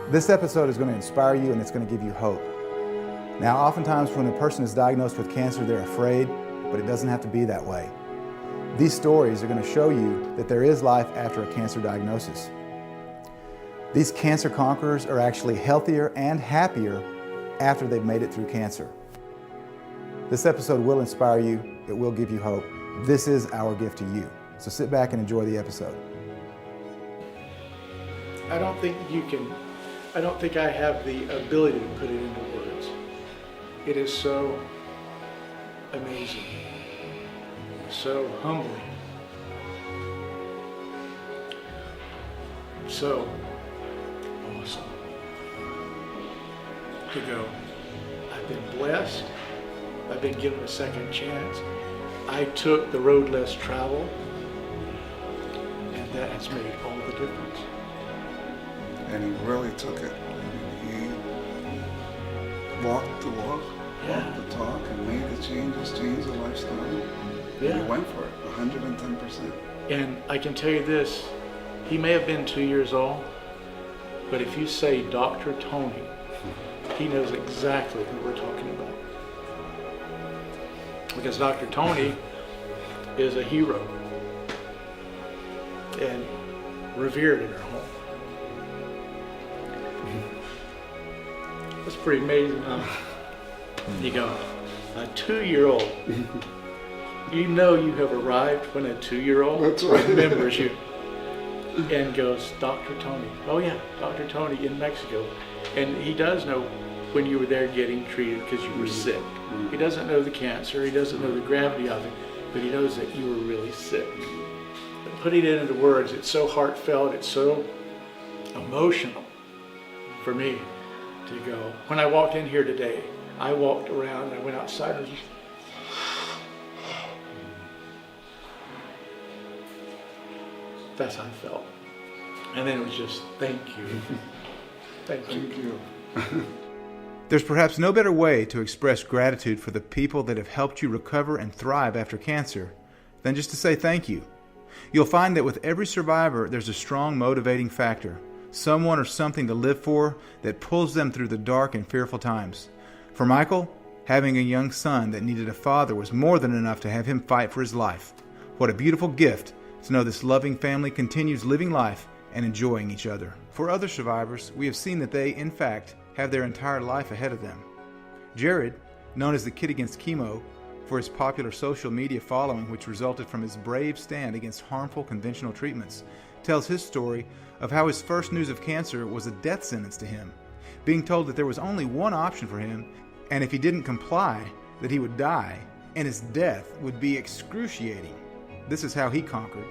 This episode is going to inspire you and it's going to give you hope. Now, oftentimes when a person is diagnosed with cancer, they're afraid, but it doesn't have to be that way. These stories are going to show you that there is life after a cancer diagnosis. These cancer conquerors are actually healthier and happier after they've made it through cancer. This episode will inspire you. It will give you hope. This is our gift to you. So sit back and enjoy the episode. I don't think I have the ability to put it into words. It is so amazing, so humbling, so awesome to go. I've been blessed. I've been given a second chance. I took the road less traveled, and that has made all the difference. And he really took it. He walked the walk, walked the talk, and made the changes, changed the lifestyle. Yeah. And he went for it, 110%. And I can tell you this, he may have been 2 years old, but if you say Dr. Tony, he knows exactly who we're talking about. Because Dr. Tony is a hero and revered in our home. That's pretty amazing, huh? You go, a 2-year-old. You know you have arrived when a 2-year-old remembers you and goes, Dr. Tony. Oh yeah, Dr. Tony in Mexico. And he does know when you were there getting treated because you were sick. He doesn't know the cancer, he doesn't know the gravity of it, but he knows that you were really sick. But putting it into words, it's so heartfelt, it's so emotional for me to go. When I walked in here today, I walked around, I went outside and just, that's how I felt. And then it was just, thank you. Thank you. There's perhaps no better way to express gratitude for the people that have helped you recover and thrive after cancer than just to say thank you. You'll find that with every survivor, there's a strong motivating factor, someone or something to live for that pulls them through the dark and fearful times. For Michael, having a young son that needed a father was more than enough to have him fight for his life. What a beautiful gift to know this loving family continues living life and enjoying each other. For other survivors, we have seen that they, in fact, have their entire life ahead of them. Jared, known as the Kid Against Chemo for his popular social media following which resulted from his brave stand against harmful conventional treatments, tells his story of how his first news of cancer was a death sentence to him, being told that there was only one option for him, and if he didn't comply, that he would die, and his death would be excruciating. This is how he conquered.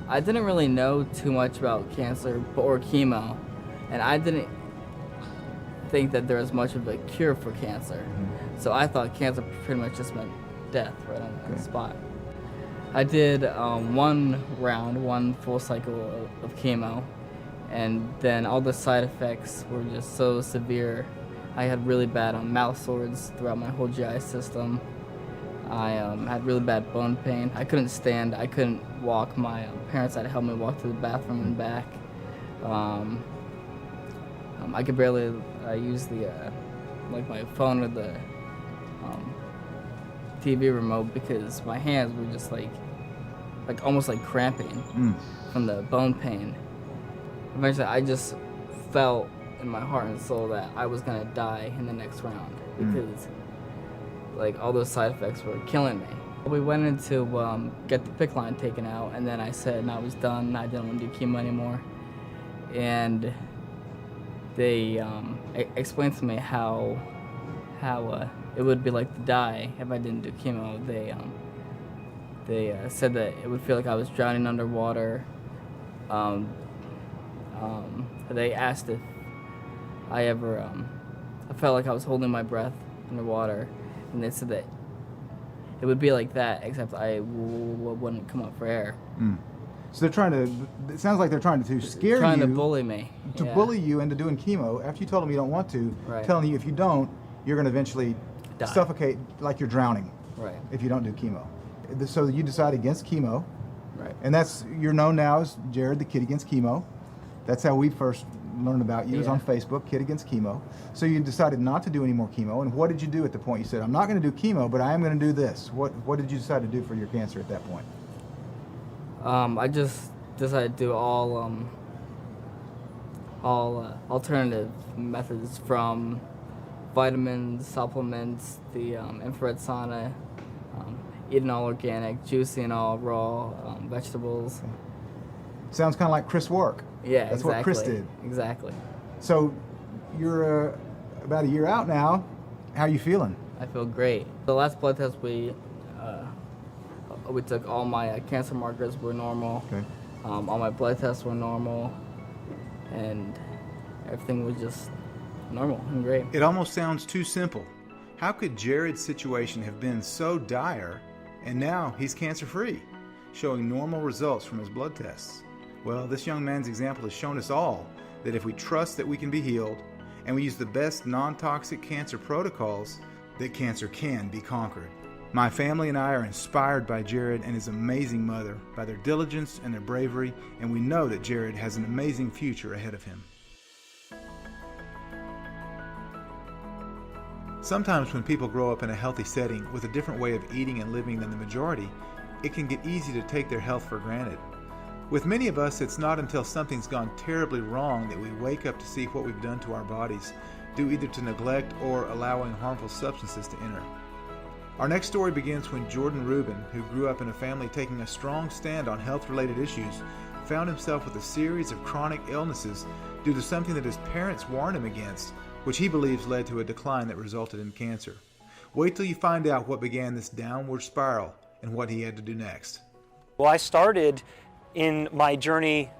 I didn't really know too much about cancer or chemo, and I didn't think that there was much of a cure for cancer. So I thought cancer pretty much just meant death right on the spot. I did one full cycle of chemo, and then all the side effects were just so severe. I had really bad mouth sores throughout my whole GI system. I had really bad bone pain. I couldn't stand, I couldn't walk. My parents had to help me walk to the bathroom and back. I could barely use the like my phone or the TV remote because my hands were just like almost like cramping from the bone pain. Eventually, I just felt in my heart and soul that I was gonna die in the next round because like all those side effects were killing me. We went in to get the PICC line taken out, and then I said I was done. I didn't want to do chemo anymore, and they explained to me how it would be like to die if I didn't do chemo. They said that it would feel like I was drowning underwater. They asked if I ever I felt like I was holding my breath underwater, and they said that it would be like that, except I wouldn't come up for air. So they're trying to, it sounds like they're trying to scare you. Trying to bully me. To bully you into doing chemo after you told them you don't want to, telling you if you don't, you're going to eventually suffocate like you're drowning if you don't do chemo. So you decide against chemo. Right. And that's, you're known now as Jared, the Kid Against Chemo. That's how we first learned about you was on Facebook, Kid Against Chemo. So you decided not to do any more chemo. And what did you do at the point? You said, I'm not going to do chemo, but I am going to do this. What did you decide to do for your cancer at that point? I just decided to do all alternative methods, from vitamins, supplements, the infrared sauna, eating all organic, juicing all raw vegetables. Okay. Sounds kind of like Chris' work. Yeah, that's exactly. what Chris did. Exactly. So you're about a year out now. How are you feeling? I feel great. The last blood test we took, all my cancer markers were normal. Okay. All my blood tests were normal, and everything was just normal and great. It almost sounds too simple. How could Jared's situation have been so dire, and now he's cancer-free, showing normal results from his blood tests? Well, this young man's example has shown us all that if we trust that we can be healed, and we use the best non-toxic cancer protocols, that cancer can be conquered. My family and I are inspired by Jared and his amazing mother, by their diligence and their bravery, and we know that Jared has an amazing future ahead of him. Sometimes when people grow up in a healthy setting with a different way of eating and living than the majority, it can get easy to take their health for granted. With many of us, it's not until something's gone terribly wrong that we wake up to see what we've done to our bodies, due either to neglect or allowing harmful substances to enter. Our next story begins when Jordan Rubin, who grew up in a family taking a strong stand on health-related issues, found himself with a series of chronic illnesses due to something that his parents warned him against, which he believes led to a decline that resulted in cancer. Wait till you find out what began this downward spiral and what he had to do next. Well, I started in my journey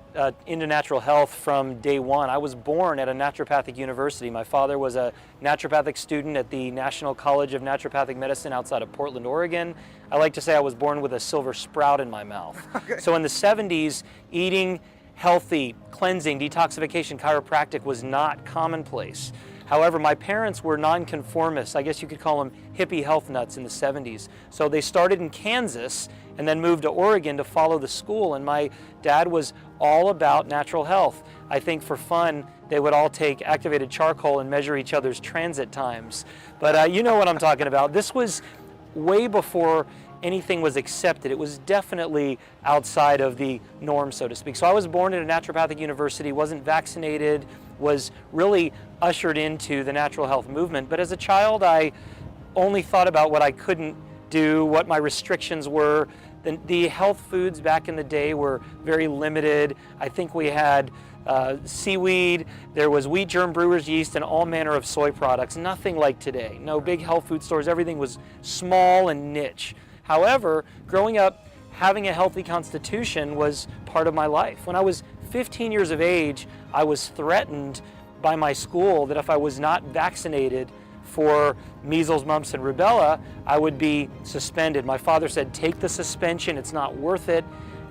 into natural health from day one. I was born at a naturopathic university. My father was a naturopathic student at the National College of Naturopathic Medicine outside of Portland, Oregon. I like to say I was born with a silver sprout in my mouth. Okay. So in the 70s, eating healthy, cleansing, detoxification, chiropractic was not commonplace. However, my parents were nonconformists. I guess you could call them hippie health nuts in the 70s. So they started in Kansas and then moved to Oregon to follow the school. And my dad was all about natural health. I think for fun, they would all take activated charcoal and measure each other's transit times. But you know what I'm talking about. This was way before anything was accepted. It was definitely outside of the norm, so to speak. So I was born at a naturopathic university, wasn't vaccinated, was really ushered into the natural health movement. But as a child, I only thought about what I couldn't do, what my restrictions were. The health foods back in the day were very limited. I think we had seaweed, there was wheat germ brewer's yeast, and all manner of soy products. Nothing like today. No big health food stores. Everything was small and niche. However, growing up, having a healthy constitution was part of my life. When I was 15 years of age, I was threatened by my school that if I was not vaccinated for measles, mumps, and rubella, I would be suspended. My father said, take the suspension, it's not worth it.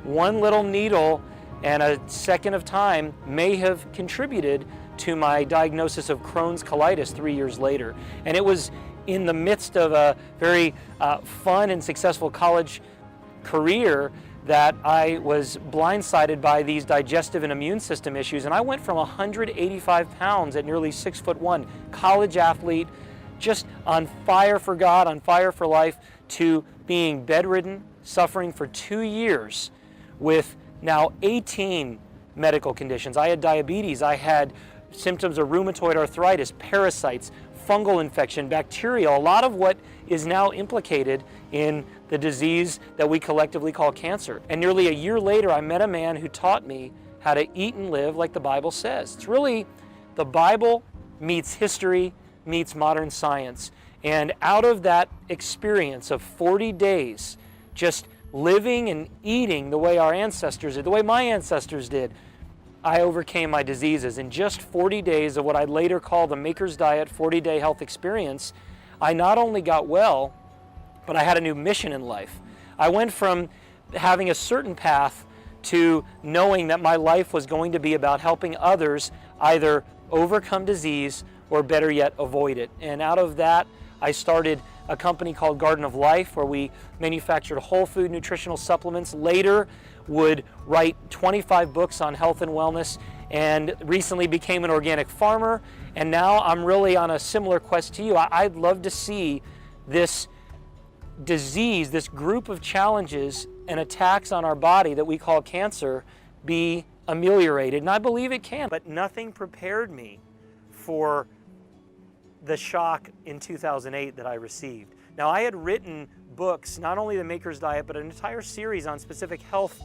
One little needle and a second of time may have contributed to my diagnosis of Crohn's colitis 3 years later. And it was in the midst of a very fun and successful college career that I was blindsided by these digestive and immune system issues. And I went from 185 pounds at nearly 6'1", college athlete, just on fire for God, on fire for life, to being bedridden, suffering for 2 years with now 18 medical conditions. I had diabetes, I had symptoms of rheumatoid arthritis, parasites, fungal infection, bacterial, a lot of what is now implicated in the disease that we collectively call cancer. And nearly a year later, I met a man who taught me how to eat and live like the Bible says. It's really the Bible meets history, meets modern science. And out of that experience of 40 days, just living and eating the way our ancestors did, the way my ancestors did, I overcame my diseases. In just 40 days of what I'd later call the Maker's Diet 40-day health experience, I not only got well, but I had a new mission in life. I went from having a certain path to knowing that my life was going to be about helping others either overcome disease or better yet, avoid it. And out of that, I started a company called Garden of Life, where we manufactured whole food nutritional supplements. Later, would write 25 books on health and wellness, and recently became an organic farmer, and now I'm really on a similar quest to you. I'd love to see this disease, this group of challenges and attacks on our body that we call cancer, be ameliorated, and I believe it can. But nothing prepared me for the shock in 2008 that I received. Now, I had written books, not only The Maker's Diet, but an entire series on specific health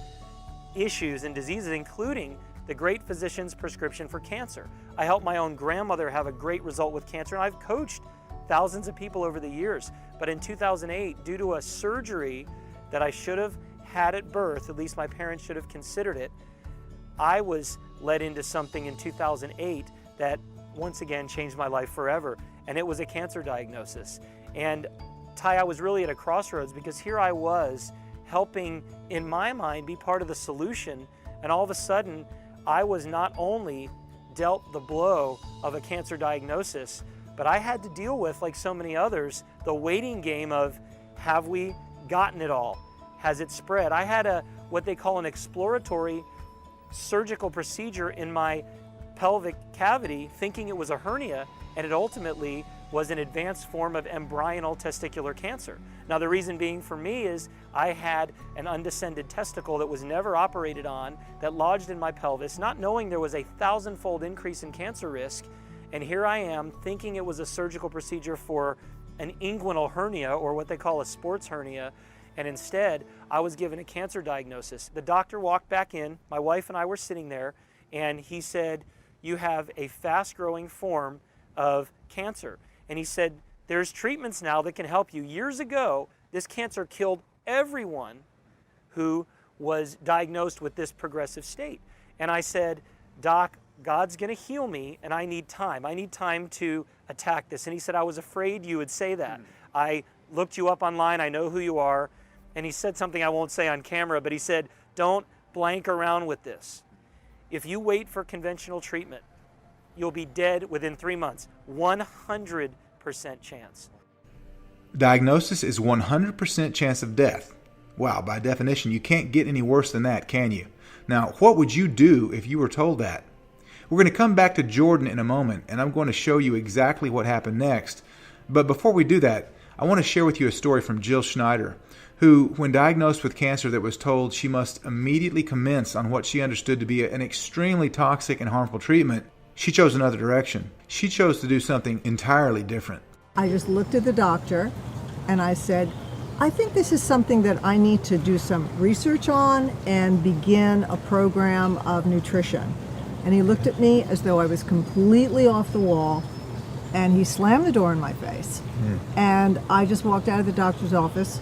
issues and diseases, including the great physician's prescription for cancer. I helped my own grandmother have a great result with cancer, and I've coached thousands of people over the years. But in 2008, due to a surgery that I should have had at birth, at least my parents should have considered it, I was led into something in 2008 that once again changed my life forever, and it was a cancer diagnosis. And Ty, I was really at a crossroads, because here I was helping, in my mind, be part of the solution, and all of a sudden I was not only dealt the blow of a cancer diagnosis, but I had to deal with, like so many others, the waiting game of, have we gotten it all? Has it spread? I had what they call an exploratory surgical procedure in my pelvic cavity, thinking it was a hernia, and it ultimately was an advanced form of embryonal testicular cancer. Now, the reason being for me is I had an undescended testicle that was never operated on, that lodged in my pelvis, not knowing there was a 1,000-fold increase in cancer risk. And here I am thinking it was a surgical procedure for an inguinal hernia, or what they call a sports hernia, and instead I was given a cancer diagnosis. The doctor walked back in, my wife and I were sitting there, and he said, "You have a fast-growing form of cancer." And he said, "There's treatments now that can help you." Years ago, this cancer killed everyone who was diagnosed with this progressive state. And I said, "Doc, God's gonna heal me, and I need time. I need time to attack this." And he said, "I was afraid you would say that. I looked you up online, I know who you are." And he said something I won't say on camera, but he said, "Don't blank around with this. If you wait for conventional treatment, you'll be dead within 3 months. 100% chance." Diagnosis is 100% chance of death. Wow, by definition, you can't get any worse than that, can you? Now, what would you do if you were told that? We're going to come back to Jordan in a moment, and I'm going to show you exactly what happened next. But before we do that, I want to share with you a story from Jill Schneider, who, when diagnosed with cancer that was told she must immediately commence on what she understood to be an extremely toxic and harmful treatment, she chose another direction. She chose to do something entirely different. I just looked at the doctor and I said, "I think this is something that I need to do some research on and begin a program of nutrition." And he looked at me as though I was completely off the wall, and he slammed the door in my face. And I just walked out of the doctor's office,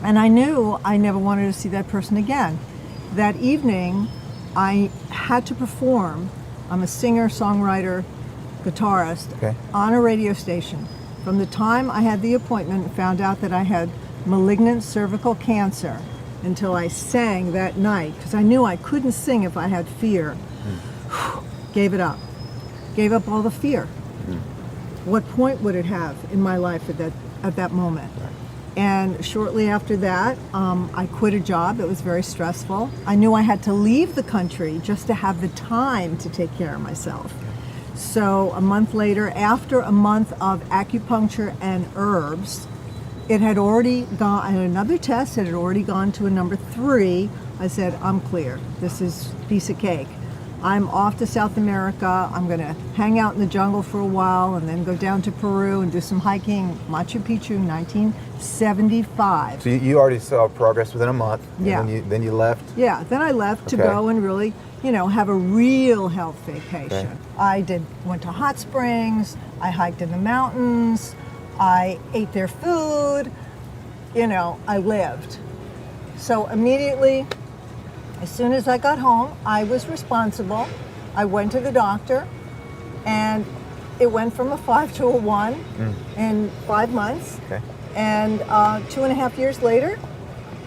and I knew I never wanted to see that person again. That evening, I had to perform. I'm a singer, songwriter, guitarist, on a radio station. From the time I had the appointment and found out that I had malignant cervical cancer until I sang that night, because I knew I couldn't sing if I had fear. Gave it up. Gave up all the fear. What point would it have in my life at that moment? And shortly after that, I quit a job that was very stressful. I knew I had to leave the country just to have the time to take care of myself. So a month later, after a month of acupuncture and herbs, it had already gone, I had another test, it had already gone to a number 3. I said, "I'm clear. This is a piece of cake. I'm off to South America. I'm going to hang out in the jungle for a while and then go down to Peru and do some hiking, Machu Picchu, 1975. So you already saw progress within a month. Yeah. And then you left. Yeah, then I left to go and really, have a real health vacation. I went to hot springs, I hiked in the mountains, I ate their food, I lived. So immediately, as soon as I got home, I was responsible. I went to the doctor, and it went from a 5 to a 1 in 5 months. And 2.5 years later,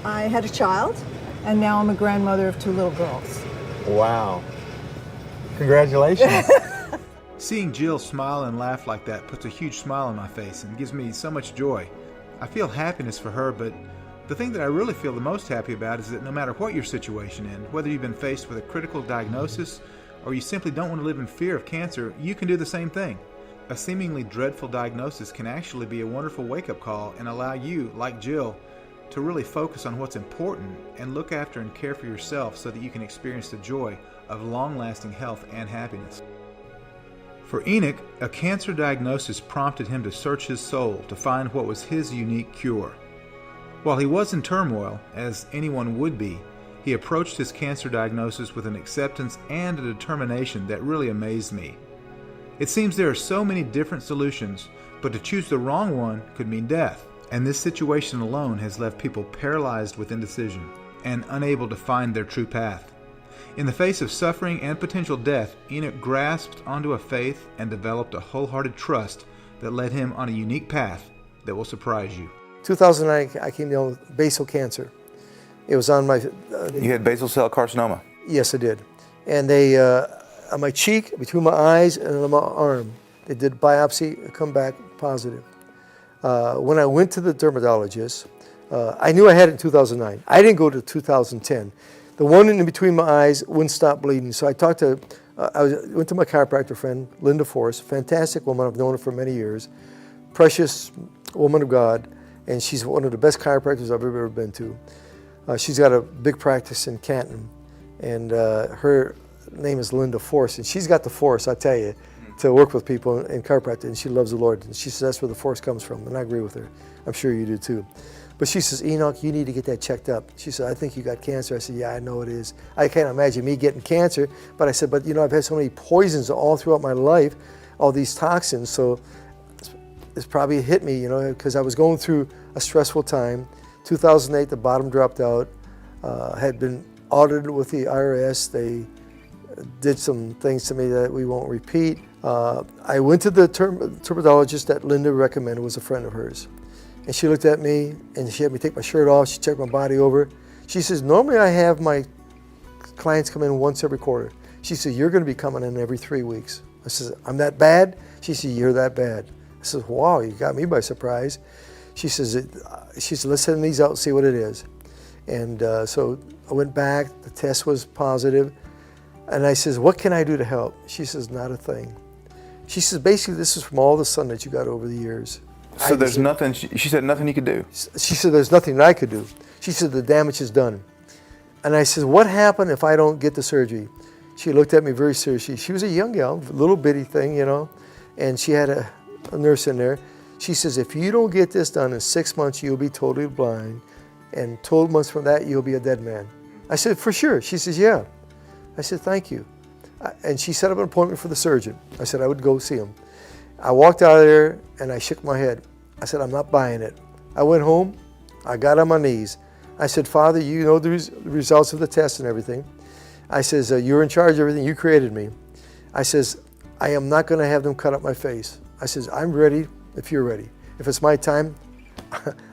I had a child, and now I'm a grandmother of 2 little girls. Wow. Congratulations. Seeing Jill smile and laugh like that puts a huge smile on my face and gives me so much joy. I feel happiness for her, but the thing that I really feel the most happy about is that no matter what your situation is, whether you've been faced with a critical diagnosis or you simply don't want to live in fear of cancer, you can do the same thing. A seemingly dreadful diagnosis can actually be a wonderful wake-up call and allow you, like Jill, to really focus on what's important and look after and care for yourself so that you can experience the joy of long-lasting health and happiness. For Enoch, a cancer diagnosis prompted him to search his soul to find what was his unique cure. While he was in turmoil, as anyone would be, he approached his cancer diagnosis with an acceptance and a determination that really amazed me. It seems there are so many different solutions, but to choose the wrong one could mean death. And this situation alone has left people paralyzed with indecision and unable to find their true path. In the face of suffering and potential death, Enoch grasped onto a faith and developed a wholehearted trust that led him on a unique path that will surprise you. 2009, I came down with basal cancer. It was on my... You had basal cell carcinoma? Yes, I did. And they, on my cheek, between my eyes, and on my arm, they did biopsy, come back positive. When I went to the dermatologist, I knew I had it in 2009. I didn't go to 2010. The one in between my eyes wouldn't stop bleeding. So I talked to, went to my chiropractor friend, Linda Force, fantastic woman. I've known her for many years. Precious woman of God. And she's one of the best chiropractors I've ever been to. She's got a big practice in Canton. And her name is Linda Force. And she's got the force, I tell you, to work with people in chiropractic, and she loves the Lord. And she says that's where the force comes from, and I agree with her. I'm sure you do too. But she says, Enoch, you need to get that checked up. She said, I think you got cancer. I said, yeah, I know it is. I can't imagine me getting cancer, but I said, but you know, I've had so many poisons all throughout my life, all these toxins, so it's probably hit me, you know, because I was going through a stressful time. 2008, the bottom dropped out, had been audited with the IRS. They did some things to me that we won't repeat. I went to the dermatologist that Linda recommended, was a friend of hers. And she looked at me and she had me take my shirt off. She checked my body over. She says, normally I have my clients come in once every quarter. She said, you're going to be coming in every 3 weeks. I said, I'm that bad? She said, you're that bad. I said, wow, you got me by surprise. She says, let's send these out and see what it is. And so I went back, the test was positive. And I says, what can I do to help? She says, not a thing. She says, basically, this is from all the sun that you got over the years. So there's nothing, she said nothing you could do? She said, there's nothing that I could do. She said, the damage is done. And I said, what happened if I don't get the surgery? She looked at me very seriously. She was a young gal, little bitty thing, you know, and she had a nurse in there. She says, if you don't get this done in 6 months, you'll be totally blind. And 12 months from that, you'll be a dead man. I said, for sure. She says, yeah. I said, thank you. And she set up an appointment for the surgeon. I said I would go see him. I walked out of there and I shook my head. I said, I'm not buying it. I went home, I got on my knees. I said, Father, you know the results of the test and everything. I says, you're in charge of everything, you created me. I says, I am not gonna have them cut up my face. I says, I'm ready if you're ready. If it's my time,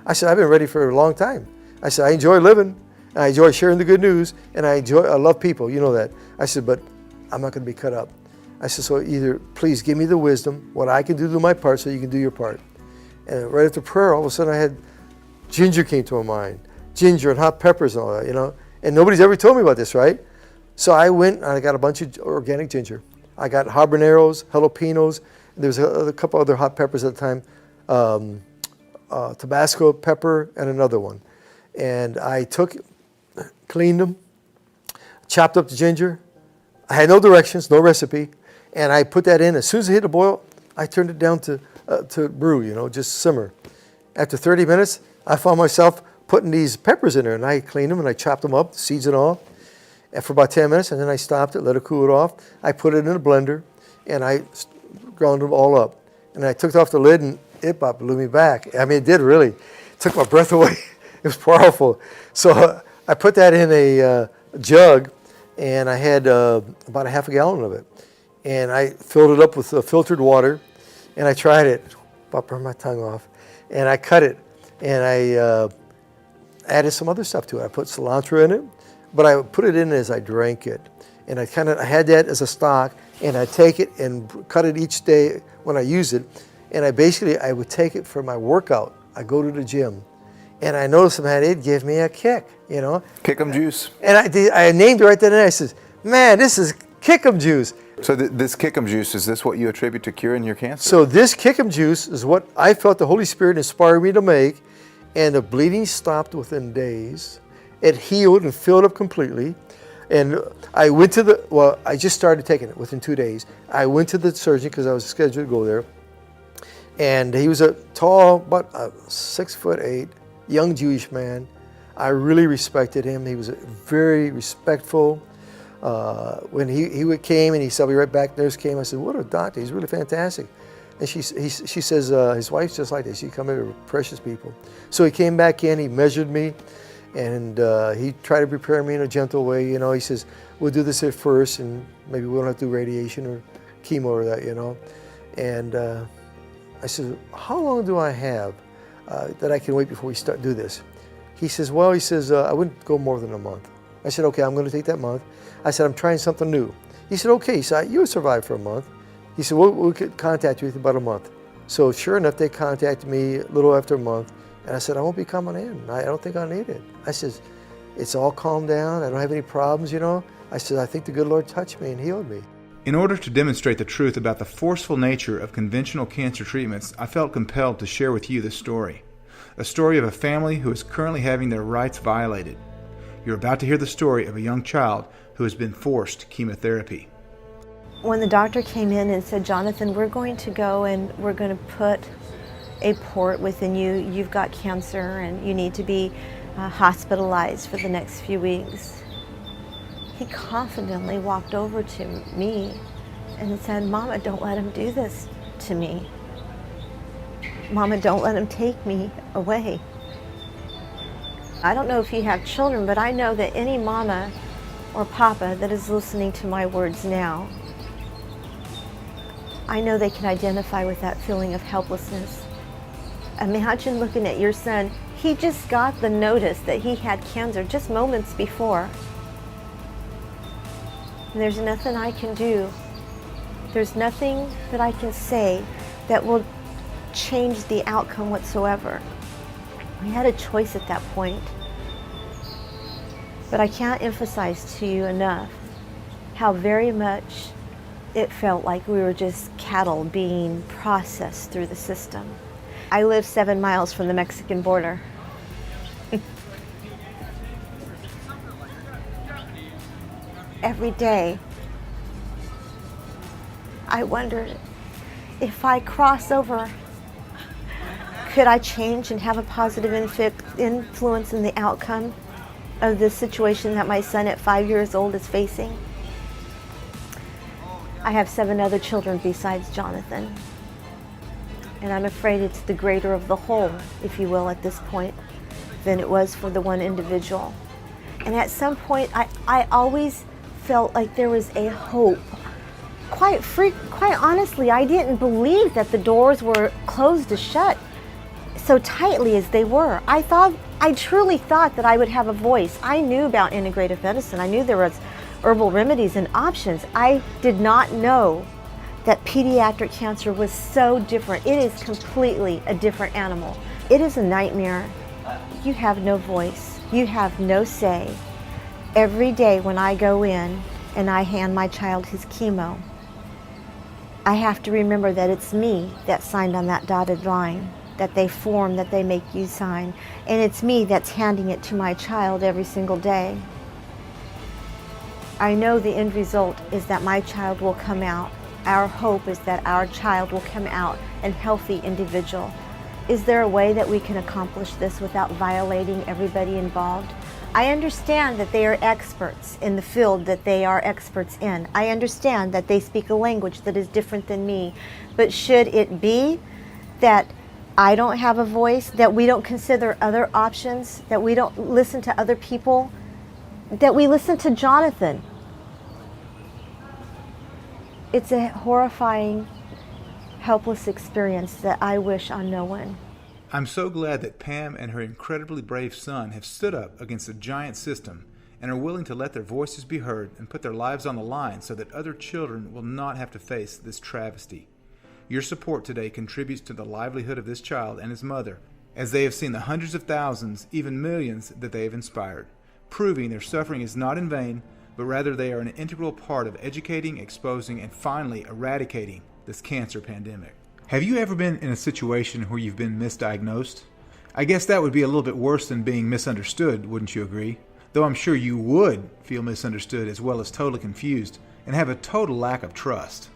I said, I've been ready for a long time. I said, I enjoy living, I enjoy sharing the good news, and I love people, you know that. I said, but I'm not gonna be cut up. I said, so either please give me the wisdom, what I can do my part so you can do your part. And right after prayer, all of a sudden I had ginger came to my mind. Ginger and hot peppers and all that, you know. And nobody's ever told me about this, right? So I went and I got a bunch of organic ginger. I got habaneros, jalapenos, and there was a couple other hot peppers at the time, Tabasco pepper and another one. And I cleaned them, chopped up the ginger. I had no directions, no recipe, and I put that in. As soon as it hit a boil, I turned it down to brew, you know, just simmer. After 30 minutes, I found myself putting these peppers in there, and I cleaned them and I chopped them up, seeds and all. And for about 10 minutes, and then I stopped it, let it cool it off. I put it in a blender, and I ground them all up. And I took it off the lid, and it about blew me back. I mean, it did really. It took my breath away. It was powerful. So I put that in a jug, and I had about a half a gallon of it. And I filled it up with filtered water, and I tried it. About burned my tongue off. And I cut it, and I added some other stuff to it. I put cilantro in it, but I put it in as I drank it. And I had that as a stock, and I take it and cut it each day when I use it. And I would take it for my workout. I go to the gym, and I noticed that it gave me a kick, you know. Kick 'em juice. And I named it right then and there. I said, man, this is Kick 'em juice. So this kick 'em juice, is this what you attribute to curing your cancer? So this kick 'em juice is what I felt the Holy Spirit inspired me to make, and the bleeding stopped within days. It healed and filled up completely. And I went to I just started taking it within 2 days. I went to the surgeon because I was scheduled to go there. And he was a tall, about 6'8", young Jewish man. I really respected him. He was very respectful. When he came and he said, "I'll be right back," nurse came. I said, "What a doctor! He's really fantastic." And she says, "His wife's just like this. She come here, precious people." So he came back in. He measured me, and he tried to prepare me in a gentle way. You know, he says, "We'll do this at first, and maybe we don't have to do radiation or chemo or that." You know, and I said, "How long do I have that I can wait before we do this?" He says, "Well," he says, "I wouldn't go more than a month." I said, "Okay, I'm going to take that month." I said, "I'm trying something new." He said, "Okay." He said, "You'll survive for a month." He said, "We'll contact you in about a month." So sure enough, they contacted me a little after a month. And I said, "I won't be coming in. I don't think I need it." I said, "It's all calmed down. I don't have any problems, you know." I said, "I think the good Lord touched me and healed me." In order to demonstrate the truth about the forceful nature of conventional cancer treatments, I felt compelled to share with you this story. A story of a family who is currently having their rights violated. You're about to hear the story of a young child who has been forced chemotherapy. When the doctor came in and said, "Jonathan, we're going to go and we're going to put a port within you. You've got cancer and you need to be hospitalized for the next few weeks," he confidently walked over to me and said, "Mama, don't let him do this to me. Mama, don't let him take me away." I don't know if you have children, but I know that any mama or papa that is listening to my words now, I know they can identify with that feeling of helplessness. Imagine looking at your son. He just got the notice that he had cancer just moments before. And there's nothing I can do. There's nothing that I can say that will change the outcome whatsoever. We had a choice at that point. But I can't emphasize to you enough how very much it felt like we were just cattle being processed through the system. I live 7 miles from the Mexican border. Every day, I wondered, if I cross over, could I change and have a positive influence in the outcome of this situation that my son at 5 years old is facing? I have 7 other children besides Jonathan. And I'm afraid it's the greater of the whole, if you will, at this point, than it was for the one individual. And at some point, I always felt like there was a hope. Quite honestly, I didn't believe that the doors were closed to shut so tightly as they were. I truly thought that I would have a voice. I knew about integrative medicine. I knew there was herbal remedies and options. I did not know that pediatric cancer was so different. It is completely a different animal. It is a nightmare. You have no voice. You have no say. Every day when I go in and I hand my child his chemo, I have to remember that it's me that signed on that dotted line, that they form, that they make you sign. And it's me that's handing it to my child every single day. I know the end result is that my child will come out. Our hope is that our child will come out a healthy individual. Is there a way that we can accomplish this without violating everybody involved? I understand that they are experts in the field that they are experts in. I understand that they speak a language that is different than me. But should it be that I don't have a voice, that we don't consider other options, that we don't listen to other people, that we listen to Jonathan? It's a horrifying, helpless experience that I wish on no one. I'm so glad that Pam and her incredibly brave son have stood up against a giant system and are willing to let their voices be heard and put their lives on the line so that other children will not have to face this travesty. Your support today contributes to the livelihood of this child and his mother, as they have seen the hundreds of thousands, even millions, that they have inspired, proving their suffering is not in vain, but rather they are an integral part of educating, exposing, and finally eradicating this cancer pandemic. Have you ever been in a situation where you've been misdiagnosed? I guess that would be a little bit worse than being misunderstood, wouldn't you agree? Though I'm sure you would feel misunderstood as well as totally confused and have a total lack of trust.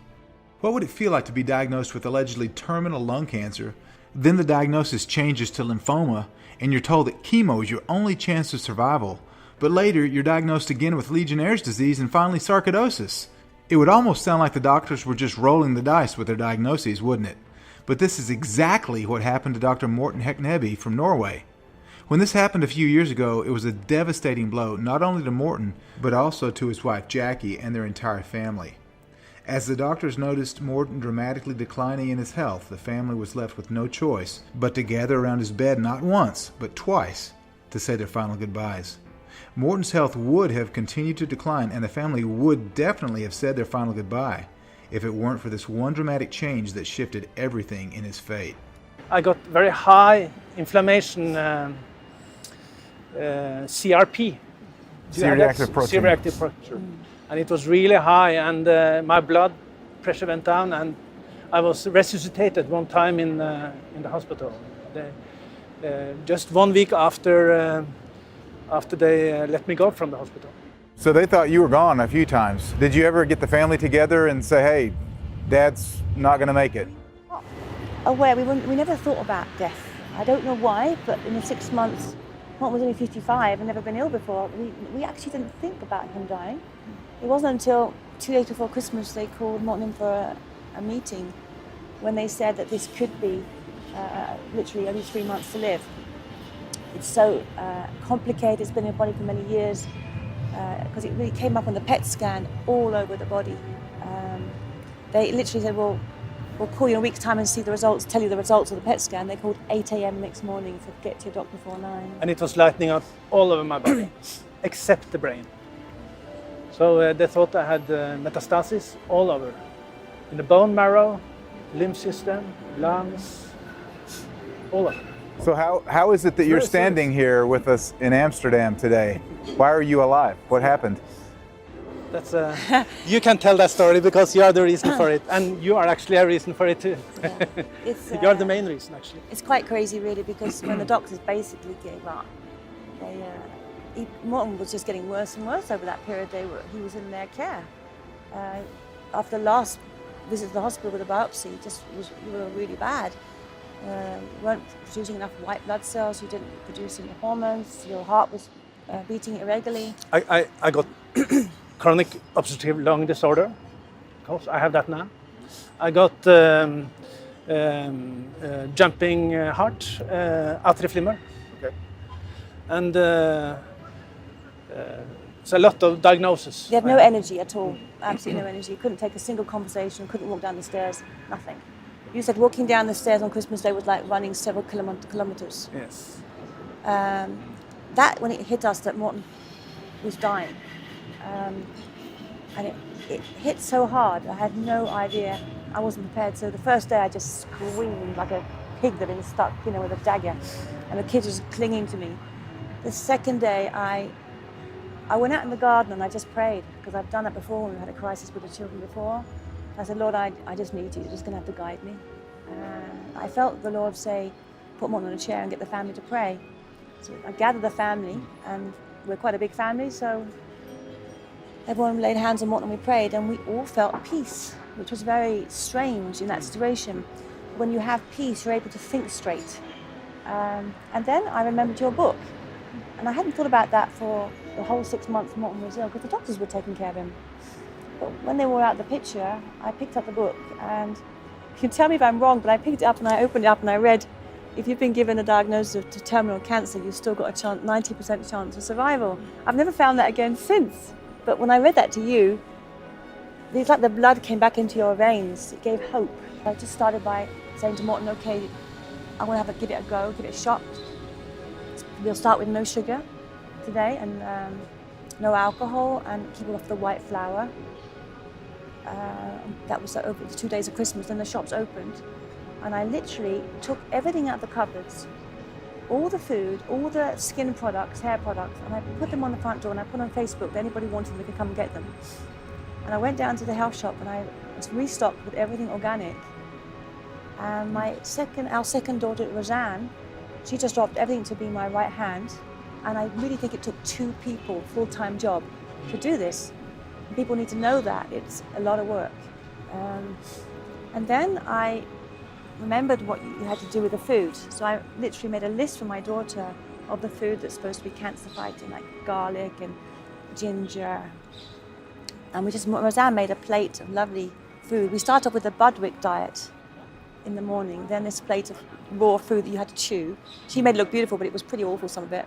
What would it feel like to be diagnosed with allegedly terminal lung cancer, then the diagnosis changes to lymphoma, and you're told that chemo is your only chance of survival, but later you're diagnosed again with Legionnaire's disease and finally sarcoidosis? It would almost sound like the doctors were just rolling the dice with their diagnoses, wouldn't it? But this is exactly what happened to Dr. Morten Hekneby from Norway. When this happened a few years ago, it was a devastating blow not only to Morten, but also to his wife Jackie and their entire family. As the doctors noticed Morten dramatically declining in his health, the family was left with no choice but to gather around his bed not once, but twice, to say their final goodbyes. Morten's health would have continued to decline, and the family would definitely have said their final goodbye if it weren't for this one dramatic change that shifted everything in his fate. I got very high inflammation, CRP. C-reactive protein. C-reactive protein. And it was really high, and my blood pressure went down, and I was resuscitated one time in the hospital. Just 1 week after they let me go from the hospital. So they thought you were gone a few times. Did you ever get the family together and say, hey, Dad's not going to make it? Aware, we never thought about death. I don't know why, but in the 6 months, Morten was only 55 and never been ill before, we actually didn't think about him dying. It wasn't until 2 days before Christmas they called Morten in for a meeting when they said that this could be literally only 3 months to live. It's so complicated, it's been in the body for many years, because it really came up on the PET scan all over the body. They literally said, well, we'll call you in a week's time and see the results, tell you the results of the PET scan. They called 8 a.m. next morning to get to your doctor before 9. And it was lightening up all over my body, except the brain. So they thought I had metastasis all over, in the bone marrow, lymph system, lungs, all over. So how is it that you're standing here with us in Amsterdam today? Why are you alive? What happened? That's you can tell that story because you are the reason for it, and you are actually a reason for it too. Yeah. You're the main reason, actually. It's quite crazy, really, because when the doctors basically gave up, Morten was just getting worse and worse over that period he was in their care. After the last visit to the hospital with a biopsy, you were really bad. You weren't producing enough white blood cells, you didn't produce any hormones, your heart was beating irregularly. I got chronic obstructive lung disorder, of course, I have that now. I got jumping heart, atrieflimmer. Okay. And it's a lot of diagnosis. You had no energy at all, absolutely no energy. You couldn't take a single conversation, couldn't walk down the stairs, nothing. You said walking down the stairs on Christmas Day was like running several kilometers. Yes. That, when it hit us that Morten was dying, and it hit so hard, I had no idea, I wasn't prepared. So the first day I just screamed like a pig that had been stuck, with a dagger, and the kids were just clinging to me. The second day I went out in the garden and I just prayed, because I've done it before when we had a crisis with the children before. I said, Lord, I just need you, you're just going to have to guide me. I felt the Lord say, put Morten on a chair and get the family to pray. So I gathered the family, and we're quite a big family, so everyone laid hands on Morten and we prayed, and we all felt peace, which was very strange in that situation. When you have peace, you're able to think straight. And then I remembered your book, and I hadn't thought about that for the whole 6 months Morten was ill, because the doctors were taking care of him. But when they were out the picture, I picked up the book, and you can tell me if I'm wrong, but I picked it up and I opened it up and I read, if you've been given a diagnosis of terminal cancer, you've still got a 90% chance of survival. I've never found that again since. But when I read that to you, it's like the blood came back into your veins. It gave hope. I just started by saying to Morten, okay, I want to give it a go, give it a shot. We'll start with no sugar today, and no alcohol, and keep it off the white flour. That was over the 2 days of Christmas, then the shops opened. And I literally took everything out of the cupboards, all the food, all the skin products, hair products, and I put them on the front door and I put on Facebook that anybody wanted them, they could come and get them. And I went down to the health shop and I was restocked with everything organic. And our second daughter, Roseanne, she just dropped everything to be my right hand. And I really think it took 2 people, full-time job, to do this. And people need to know that it's a lot of work. And then I remembered what you had to do with the food. So I literally made a list for my daughter of the food that's supposed to be cancer fighting, like garlic and ginger. And Roseanne made a plate of lovely food. We started off with the Budwick diet in the morning, then this plate of raw food that you had to chew. She made it look beautiful, but it was pretty awful, some of it.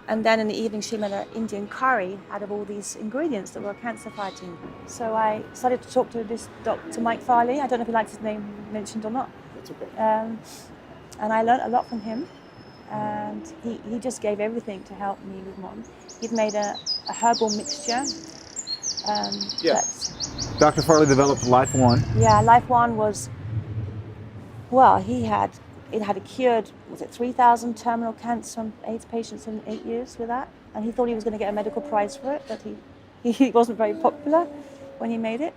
And then in the evening, she made an Indian curry out of all these ingredients that were cancer fighting. So I started to talk to this Dr. Mike Farley. I don't know if he likes his name mentioned or not. That's okay. And I learned a lot from him. And he just gave everything to help me with Mom. He'd made a herbal mixture. Dr. Farley developed Life One. Yeah, Life One was, well, it had cured, was it 3,000 terminal cancer and AIDS patients in 8 years with that? And he thought he was going to get a medical prize for it, but he wasn't very popular when he made it.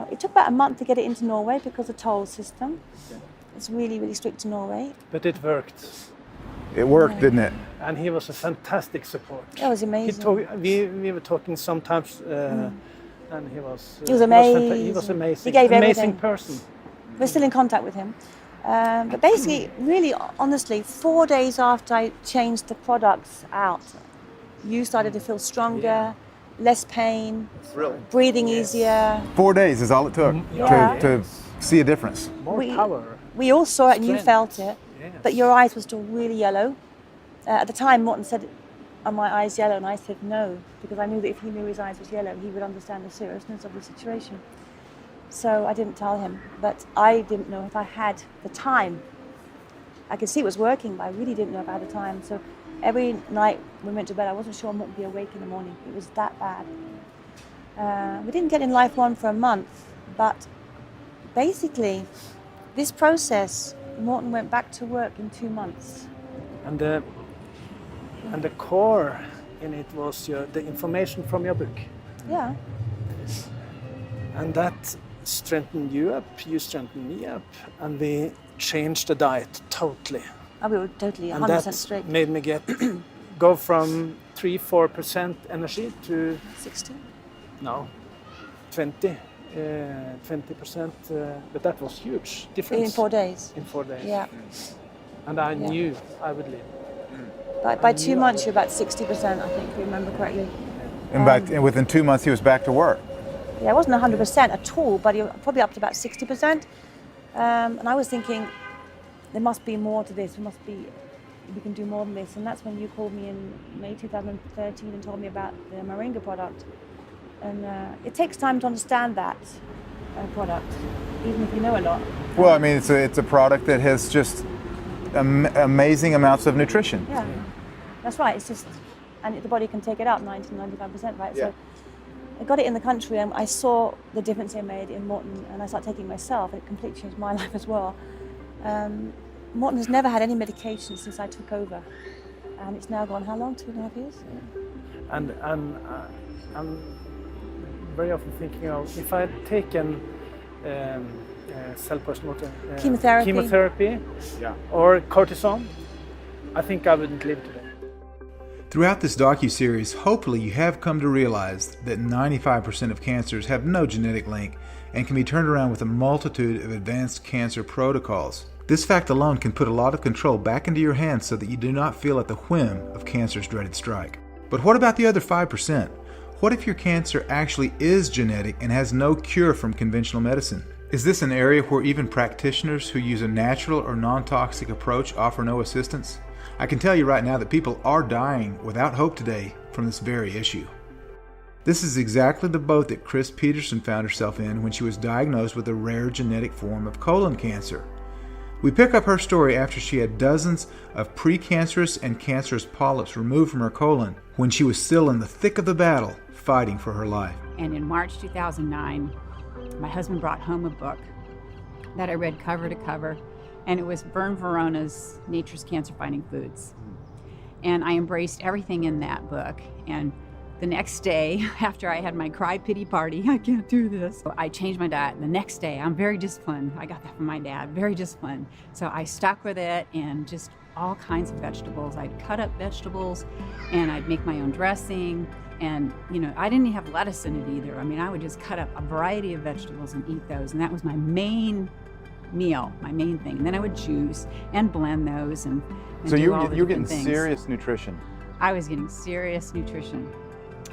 It took about a month to get it into Norway because of the toll system. It's really, really strict in Norway. But it worked. It worked, didn't it? And he was a fantastic support. That was amazing. We were talking sometimes, and he was amazing. He was amazing. He gave amazing everything. Person. We're still in contact with him. But basically, really, honestly, 4 days after I changed the products out, you started to feel stronger, less pain, breathing easier. 4 days is all it took to see a difference. More power. We all saw it and you Strength. felt it, Yes. but your eyes were still really yellow. At the time, Morten said, "Are my eyes yellow?" And I said no, because I knew that if he knew his eyes was yellow, he would understand the seriousness of the situation. So I didn't tell him, but I didn't know if I had the time. I could see it was working, but I really didn't know if I had the time. So every night when we went to bed, I wasn't sure I wouldn't be awake in the morning. It was that bad. We didn't get in Life One for a month, but basically, this process, Morten went back to work in 2 months. And the core in it was the information from your book. Yeah. And that strengthened you up, you strengthened me up, and we changed the diet totally. Oh, we were totally 100% And that straight. made me go from 3-4% energy to 60? no, 20%. But that was huge difference. In 4 days. In 4 days. Yeah. And I knew I would live. By 2 months, you're about 60%, I think, if you remember correctly. And within 2 months, he was back to work. Yeah, it wasn't 100% at all, but you're probably up to about 60%. And I was thinking, there must be more to this. We can do more than this. And that's when you called me in May 2013 and told me about the Moringa product. And it takes time to understand that product, even if you know a lot. Well, I mean, it's a product that has just amazing amounts of nutrition. Yeah, that's right. It's just, and the body can take it out 90-95%, right? Yeah. So I got it in the country and I saw the difference it made in Morten, and I started taking it myself, and it completely changed my life as well. Morten has never had any medication since I took over, and it's now gone how long? 2.5 years? And I'm very often thinking of if I had taken cell postmortem chemotherapy or cortisone, I think I wouldn't live today. Throughout this docu-series, hopefully you have come to realize that 95% of cancers have no genetic link and can be turned around with a multitude of advanced cancer protocols. This fact alone can put a lot of control back into your hands so that you do not feel at the whim of cancer's dreaded strike. But what about the other 5%? What if your cancer actually is genetic and has no cure from conventional medicine? Is this an area where even practitioners who use a natural or non-toxic approach offer no assistance? I can tell you right now that people are dying without hope today from this very issue. This is exactly the boat that Chris Peterson found herself in when she was diagnosed with a rare genetic form of colon cancer. We pick up her story after she had dozens of precancerous and cancerous polyps removed from her colon when she was still in the thick of the battle, fighting for her life. And in March 2009, my husband brought home a book that I read cover to cover, and it was Vern Verona's Nature's Cancer Fighting Foods. And I embraced everything in that book. And the next day, after I had my cry pity party, I can't do this, I changed my diet. The next day, I'm very disciplined. I got that from my dad, very disciplined. So I stuck with it, and just all kinds of vegetables. I'd cut up vegetables and I'd make my own dressing. And, you know, I didn't have lettuce in it either. I mean, I would just cut up a variety of vegetables and eat those. And that was my main meal, my main thing. And then I would juice and blend those and so do you're all the getting different things. serious nutrition. I was getting serious nutrition.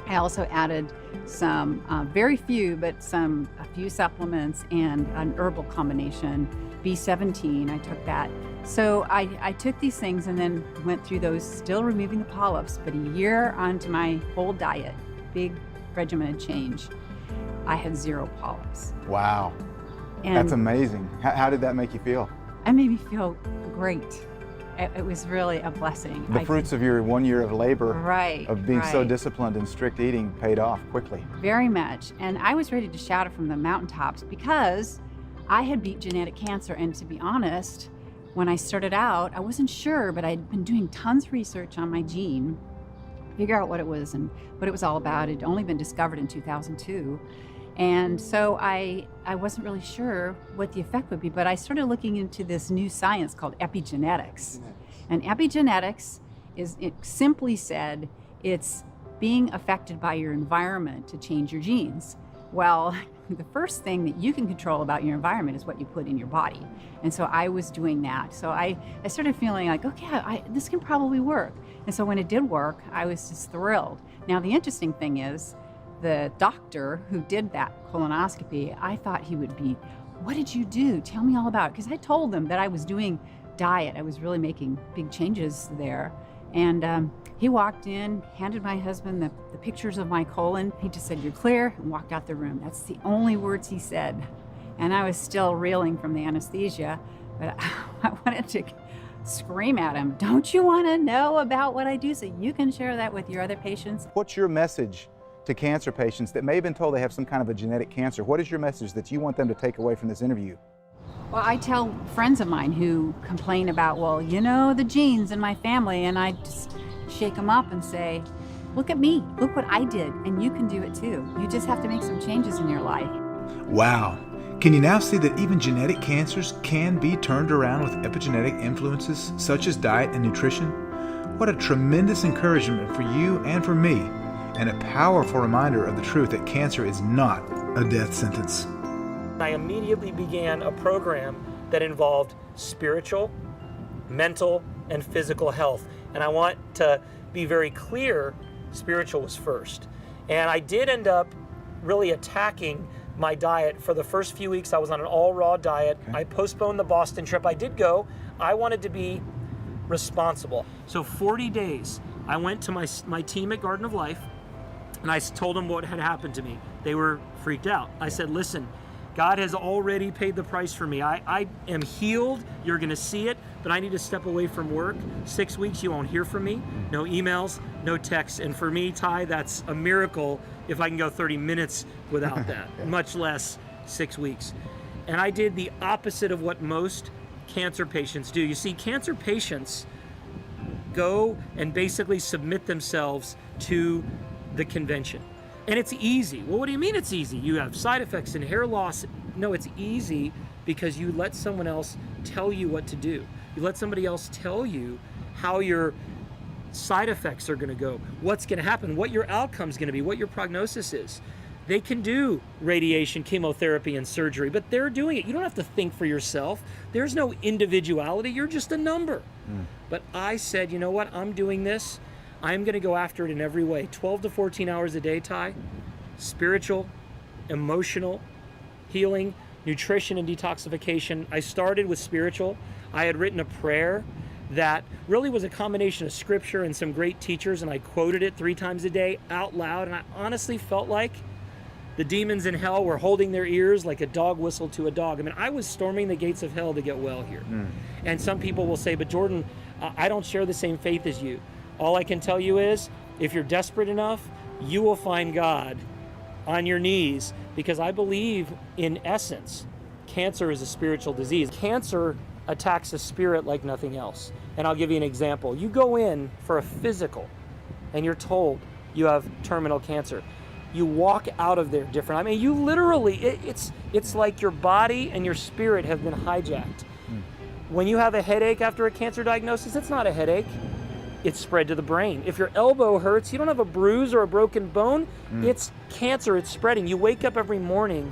I also added some, very few, but a few supplements and an herbal combination, B17, I took that. So I took these things and then went through those, still removing the polyps, but a year onto my whole diet, big regimented change, I had 0 polyps. Wow, And that's amazing. How did that make you feel? It made me feel great. It was really a blessing. The fruits of your 1 year of labor, Right, of being so right. disciplined and strict eating, paid off quickly. Very much. And I was ready to shout it from the mountaintops because I had beat genetic cancer. And to be honest, when I started out, I wasn't sure, but I'd been doing tons of research on my gene, figure out what it was and what it was all about. It had only been discovered in 2002. And so I wasn't really sure what the effect would be, but I started looking into this new science called epigenetics. And epigenetics is, it simply said, it's being affected by your environment to change your genes. Well, the first thing that you can control about your environment is what you put in your body. And so I was doing that. So I started feeling like, okay, this can probably work. And so when it did work, I was just thrilled. Now, the interesting thing is, the doctor who did that colonoscopy, I thought he would be, what did you do? Tell me all about it. Because I told him that I was doing diet. I was really making big changes there. And he walked in, handed my husband the pictures of my colon. He just said, "You're clear," and walked out the room. That's the only words he said. And I was still reeling from the anesthesia, but I wanted to scream at him, "Don't you want to know about what I do so you can share that with your other patients?" What's your message to cancer patients that may have been told they have some kind of a genetic cancer? What is your message that you want them to take away from this interview? Well, I tell friends of mine who complain about, well, you know, the genes in my family, and I just shake them up and say, look at me, look what I did, and you can do it too. You just have to make some changes in your life. Wow. Can you now see that even genetic cancers can be turned around with epigenetic influences such as diet and nutrition? What a tremendous encouragement for you and for me, and a powerful reminder of the truth that cancer is not a death sentence. I immediately began a program that involved spiritual, mental, and physical health. And I want to be very clear, spiritual was first. And I did end up really attacking my diet. For the first few weeks, I was on an all raw diet. Okay. I postponed the Boston trip. I did go. I wanted to be responsible. So 40 days, I went to my team at Garden of Life, and I told them what had happened to me. They were freaked out. I said, listen, God has already paid the price for me. I am healed. You're going to see it, but I need to step away from work. 6 weeks, you won't hear from me. No emails, no texts. And for me, Ty, that's a miracle if I can go 30 minutes without that, much less 6 weeks. And I did the opposite of what most cancer patients do. You see, cancer patients go and basically submit themselves to the convention. And it's easy. Well, what do you mean it's easy? You have side effects and hair loss. No, it's easy because you let someone else tell you what to do. You let somebody else tell you how your side effects are going to go, what's going to happen, what your outcome's going to be, what your prognosis is. They can do radiation, chemotherapy, and surgery, but they're doing it. You don't have to think for yourself. There's no individuality. You're just a number. But I said, you know what? I'm doing this. I'm going to go after it in every way. 12 to 14 hours a day, Ty. Spiritual, emotional, healing, nutrition, and detoxification. I started with spiritual. I had written a prayer that really was a combination of scripture and some great teachers, and I quoted it 3 times a day out loud, and I honestly felt like the demons in hell were holding their ears like a dog whistle to a dog. I mean, I was storming the gates of hell to get well here. And some people will say, but Jordan, I don't share the same faith as you. All I can tell you is, if you're desperate enough, you will find God on your knees, because I believe, in essence, cancer is a spiritual disease. Cancer attacks a spirit like nothing else. And I'll give you an example. You go in for a physical and you're told you have terminal cancer. You walk out of there different. I mean, you literally, it's like your body and your spirit have been hijacked. When you have a headache after a cancer diagnosis, it's not a headache. It's spread to the brain. If your elbow hurts, you don't have a bruise or a broken bone. It's cancer, it's spreading. You wake up every morning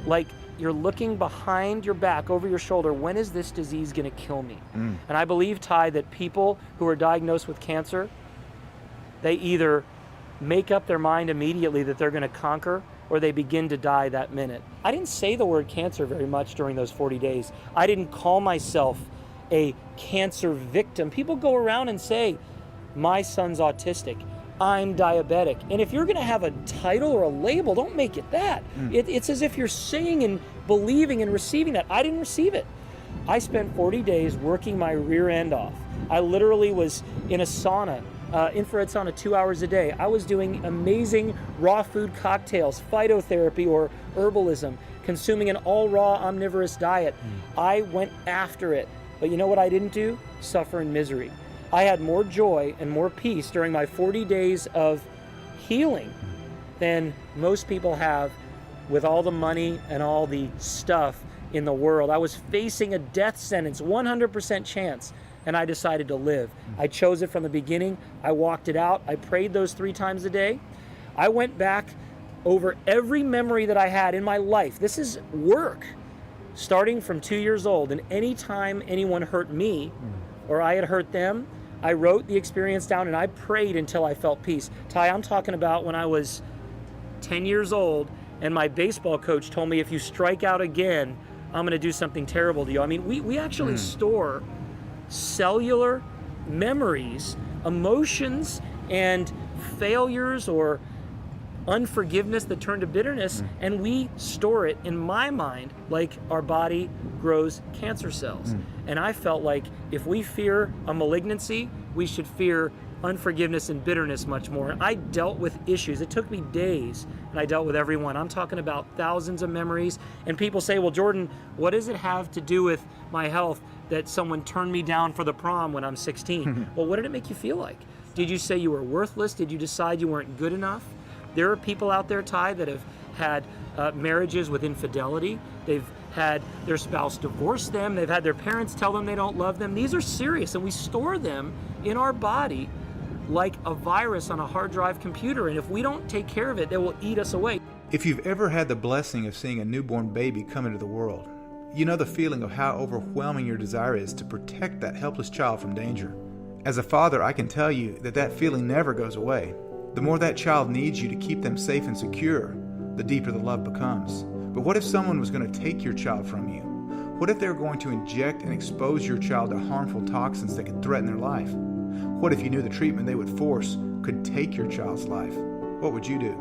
like you're looking behind your back, over your shoulder, when is this disease gonna kill me? And I believe, Ty, that people who are diagnosed with cancer, they either make up their mind immediately that they're gonna conquer, or they begin to die that minute. I didn't say the word cancer very much during those 40 days. I didn't call myself a cancer victim. People go around and say, my son's autistic, I'm diabetic. And if you're gonna have a title or a label, don't make it that. It's as if you're saying and believing and receiving that. I didn't receive it. I spent 40 days working my rear end off. I literally was in a sauna, infrared sauna 2 hours a day. I was doing amazing raw food cocktails, phytotherapy or herbalism, consuming an all raw omnivorous diet. I went after it. But you know what I didn't do? Suffer in misery. I had more joy and more peace during my 40 days of healing than most people have with all the money and all the stuff in the world. I was facing a death sentence, 100% chance, and I decided to live. I chose it from the beginning. I walked it out. I prayed those 3 times a day. I went back over every memory that I had in my life. This is work. Starting from 2 years old, and any time anyone hurt me or I had hurt them, I wrote the experience down and I prayed until I felt peace. Ty, I'm talking about when I was 10 years old and my baseball coach told me, if you strike out again, I'm gonna do something terrible to you. I mean, we actually store cellular memories, emotions, and failures or unforgiveness that turn to bitterness, and we store it in my mind like our body grows cancer cells. And I felt like if we fear a malignancy, we should fear unforgiveness and bitterness much more. I dealt with issues. It took me days, and I dealt with every one. I'm talking about thousands of memories. And people say, well, Jordan, what does it have to do with my health that someone turned me down for the prom when I'm 16? Well, what did it make you feel like? Did you say you were worthless? Did you decide you weren't good enough? There are people out there, Ty, that have had marriages with infidelity. They've had their spouse divorce them. They've had their parents tell them they don't love them. These are serious, and we store them in our body like a virus on a hard drive computer. And if we don't take care of it, they will eat us away. If you've ever had the blessing of seeing a newborn baby come into the world, you know the feeling of how overwhelming your desire is to protect that helpless child from danger. As a father, I can tell you that that feeling never goes away. The more that child needs you to keep them safe and secure, the deeper the love becomes. But what if someone was going to take your child from you? What if they were going to inject and expose your child to harmful toxins that could threaten their life? What if you knew the treatment they would force could take your child's life? What would you do?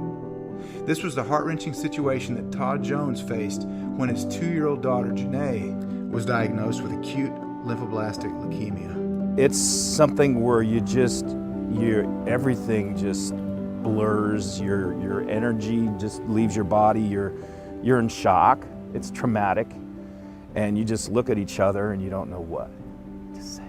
This was the heart-wrenching situation that Todd Jones faced when his 2-year-old daughter, Janae, was diagnosed with acute lymphoblastic leukemia. It's something where everything just blurs, your energy just leaves your body, you're in shock, it's traumatic, and you just look at each other and you don't know what to say.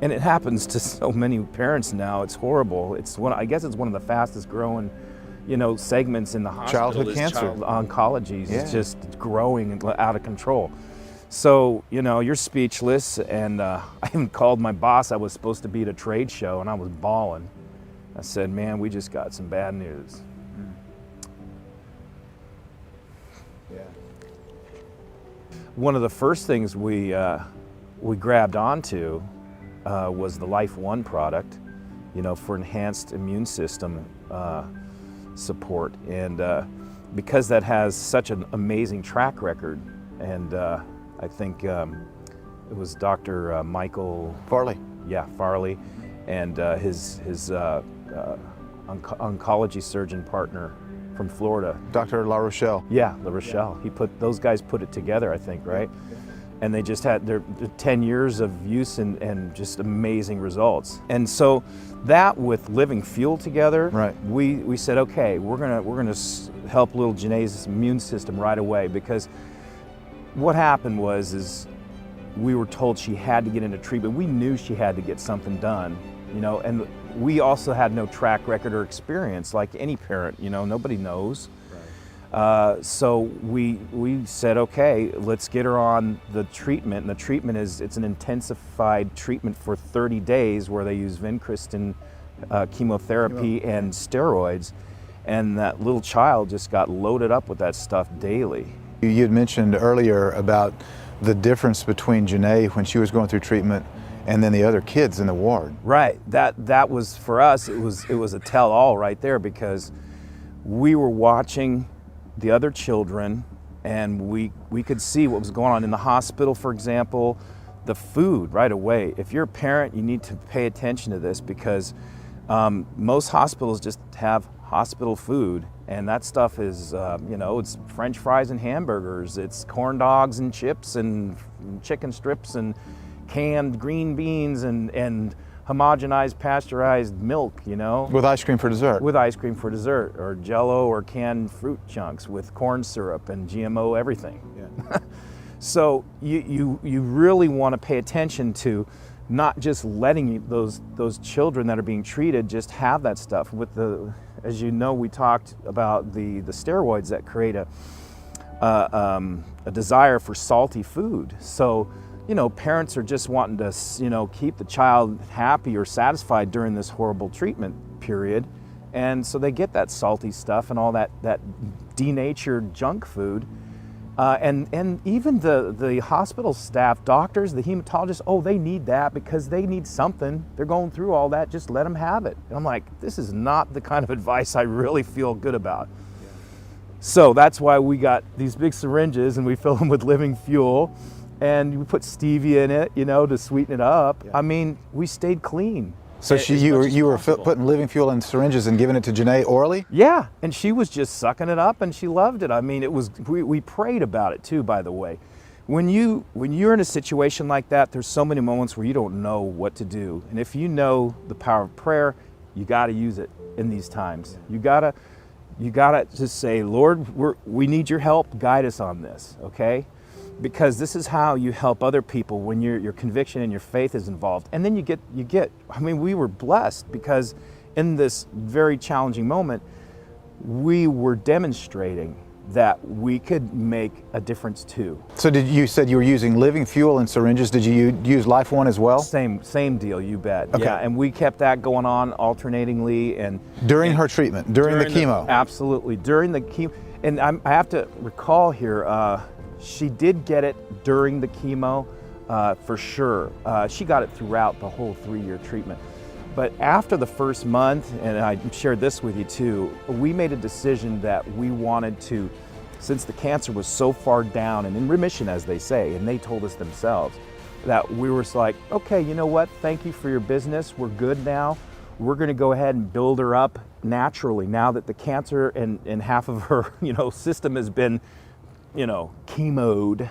And it happens to so many parents now, it's horrible. I guess it's one of the fastest growing, segments in the hospital. Childhood cancer. Oncology is just growing and out of control. So, you're speechless, and I even called my boss. I was supposed to be at a trade show, and I was bawling. I said, man, we just got some bad news. One of the first things we grabbed onto was the Life One product, for enhanced immune system support. And because that has such an amazing track record, and I think it was Dr. Michael Farley. Yeah, Farley, and his oncology surgeon partner from Florida, Dr. La Rochelle. Yeah, La Rochelle. Those guys put it together, I think, right? And they just had their 10 years of use and just amazing results. And so that, with Living Fuel together, right, we said, okay, we're gonna help little Janae's immune system right away, because what happened is we were told she had to get into treatment. We knew she had to get something done, you know, and we also had no track record or experience like any parent, you know, nobody knows. So we said, okay, let's get her on the treatment. And the treatment it's an intensified treatment for 30 days where they use vincristine, chemotherapy and steroids. And that little child just got loaded up with that stuff daily. You had mentioned earlier about the difference between Janae when she was going through treatment and then the other kids in the ward. Right, that was for us, it was a tell-all right there, because we were watching the other children and we could see what was going on in the hospital, for example. The food right away. If you're a parent, you need to pay attention to this, because most hospitals just have hospital food, and that stuff is, you know, it's French fries and hamburgers, it's corn dogs and chips and chicken strips and canned green beans and homogenized pasteurized milk, you know. With ice cream for dessert. With ice cream for dessert, or Jell-O or canned fruit chunks with corn syrup and GMO everything. Yeah. So you really want to pay attention to not just letting those children that are being treated just have that stuff. With the, as you know, we talked about the steroids that create a desire for salty food. So, you know, parents are just wanting to, you know, keep the child happy or satisfied during this horrible treatment period. And so they get that salty stuff and all that denatured junk food. And even the hospital staff, doctors, the hematologists, oh, they need that because they need something. They're going through all that, just let them have it. And I'm like, this is not the kind of advice I really feel good about. Yeah. So that's why we got these big syringes and we fill them with living fuel. And we put stevia in it, you know, to sweeten it up. Yeah. I mean, we stayed clean. So you were putting living fuel in syringes and giving it to Janae orally? Yeah, and she was just sucking it up and she loved it. I mean, it was, we prayed about it too, by the way. When you're in a situation like that, there's so many moments where you don't know what to do. And if you know the power of prayer, you got to use it in these times. You gotta just say, Lord, we need your help, guide us on this, okay? Because this is how you help other people when your conviction and your faith is involved. And then you get, I mean, we were blessed because in this very challenging moment, we were demonstrating that we could make a difference too. So you said you were using living fuel and syringes. Did you use Life One as well? Same deal, you bet. Okay. Yeah, and we kept that going on alternatingly. And during her treatment, during the chemo? Absolutely, during the chemo. And I have to recall here, she did get it during the chemo, for sure. She got it throughout the whole 3-year treatment. But after the first month, and I shared this with you too, we made a decision that we wanted to, since the cancer was so far down and in remission, as they say, and they told us themselves, that we were like, okay, you know what? Thank you for your business. We're good now. We're going to go ahead and build her up naturally now that the cancer and half of her, you know, system has been, you know, chemoed,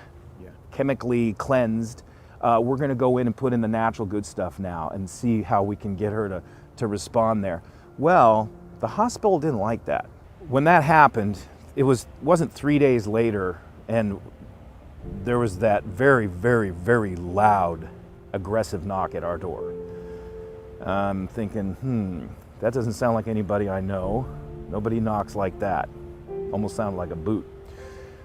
chemically cleansed. We're going to go in and put in the natural good stuff now and see how we can get her to respond there. Well, the hospital didn't like that. When that happened, it wasn't 3 days later, and there was that very, very, very loud, aggressive knock at our door. I'm thinking, that doesn't sound like anybody I know. Nobody knocks like that. Almost sounded like a boot.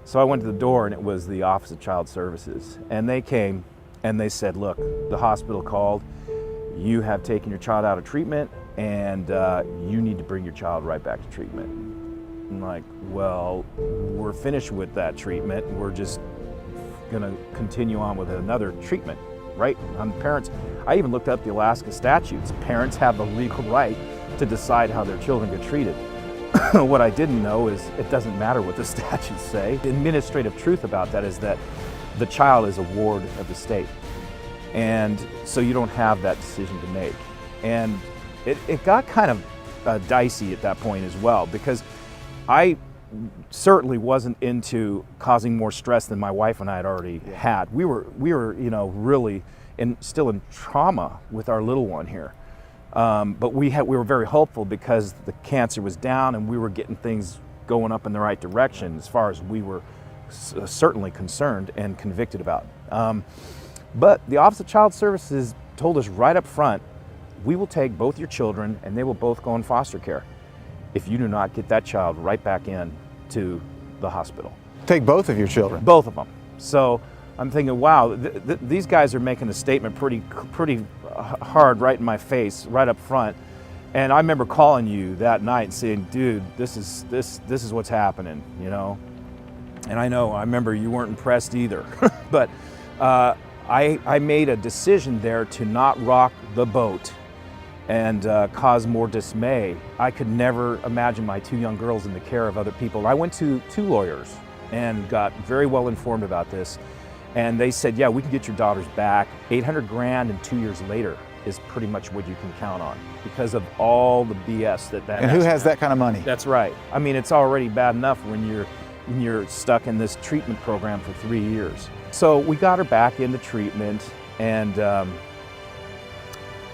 So I went to the door, and it was the Office of Child Services. And they came, and they said, look, the hospital called. You have taken your child out of treatment, and you need to bring your child right back to treatment. I'm like, well, we're finished with that treatment. We're just going to continue on with another treatment, right? Parents, I even looked up the Alaska statutes. Parents have the legal right to decide how their children get treated. What I didn't know is it doesn't matter what the statutes say. The administrative truth about that is that the child is a ward of the state. And so you don't have that decision to make. And it got kind of dicey at that point as well, because I certainly wasn't into causing more stress than my wife and I had already had. We were, you know, really still in trauma with our little one here. But we were very hopeful because the cancer was down and we were getting things going up in the right direction as far as we were certainly concerned and convicted about. But the Office of Child Services told us right up front, we will take both your children and they will both go in foster care if you do not get that child right back in to the hospital. Take both of your children? Both of them. So I'm thinking, wow, these guys are making a statement pretty hard right in my face, right up front. And I remember calling you that night and saying, dude, this is what's happening, you know? And I remember you weren't impressed either. But I made a decision there to not rock the boat and cause more dismay. I could never imagine my two young girls in the care of other people. I went to 2 lawyers and got very well informed about this. And they said, yeah, we can get your daughters back. $800,000 and 2 years later is pretty much what you can count on because of all the BS that. And who has that kind of money? That's right. I mean, it's already bad enough when you're stuck in this treatment program for 3 years. So we got her back into treatment, and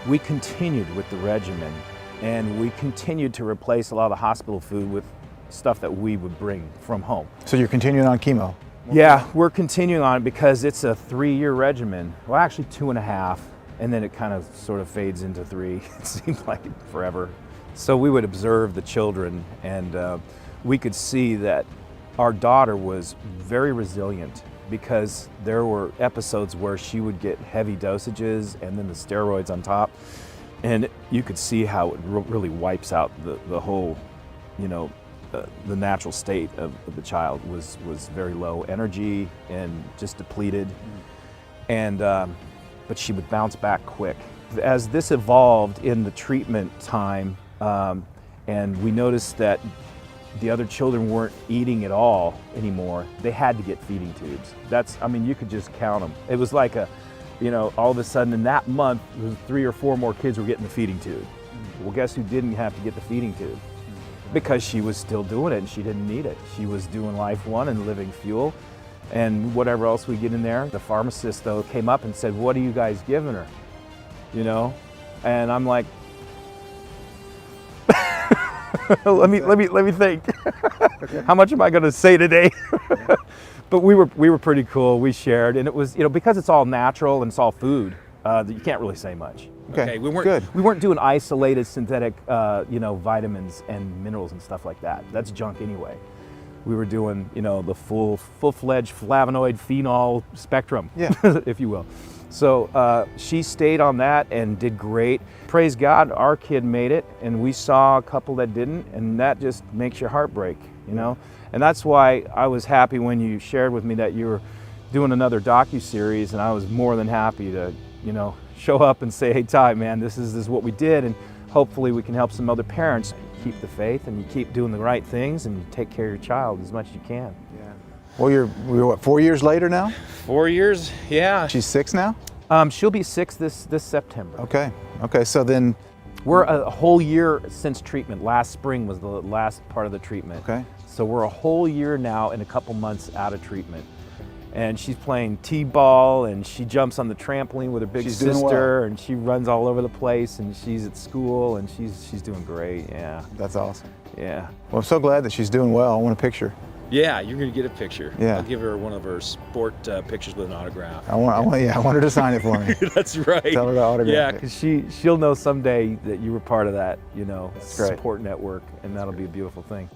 we continued with the regimen, and we continued to replace a lot of the hospital food with stuff that we would bring from home. So you're continuing on chemo? Yeah, we're continuing on it because it's a 3-year regimen. Well, actually 2.5, and then it kind of sort of fades into 3. It seems like forever. So we would observe the children, and we could see that our daughter was very resilient because there were episodes where she would get heavy dosages and then the steroids on top, and you could see how it really wipes out the whole, you know, the natural state of the child was very low energy and just depleted, and but she would bounce back quick. As this evolved in the treatment time, and we noticed that the other children weren't eating at all anymore, they had to get feeding tubes. I mean, you could just count them. It was like all of a sudden in that month, 3 or 4 more kids were getting the feeding tube. Well, guess who didn't have to get the feeding tube? Because she was still doing it and she didn't need it. She was doing Life One and Living Fuel and whatever else we get in there. The pharmacist, though, came up and said, what are you guys giving her? You know? And I'm like, let me think. How much am I going to say today? But we were pretty cool. We shared, and it was, because it's all natural and it's all food, you can't really say much. Okay, we weren't good. We weren't doing isolated synthetic, vitamins and minerals and stuff like that. That's junk anyway. We were doing, the full-fledged flavonoid phenol spectrum, yeah, if you will. So she stayed on that and did great. Praise God, our kid made it, and we saw a couple that didn't, and that just makes your heart break, And that's why I was happy when you shared with me that you were doing another docu-series, and I was more than happy to, show up and say, hey, Ty, man, this is what we did, and hopefully we can help some other parents keep the faith, and you keep doing the right things, and you take care of your child as much as you can. Yeah. Well, we're what, 4 years later now? 4 years, yeah. She's 6 now? She'll be 6 this September. Okay, so then... We're a whole year since treatment. Last spring was the last part of the treatment. Okay. So we're a whole year now and a couple months out of treatment. And she's playing t-ball, and she jumps on the trampoline with her big sister, and she runs all over the place, and she's at school, and she's doing great, yeah. That's awesome. Yeah. Well, I'm so glad that she's doing well. I want a picture. Yeah, you're going to get a picture. Yeah. I'll give her one of her sport pictures with an autograph. I want her to sign it for me. That's right. Tell her to autograph yeah, it. because she'll know someday that you were part of that, That's great. Support network, and that'll be a beautiful thing.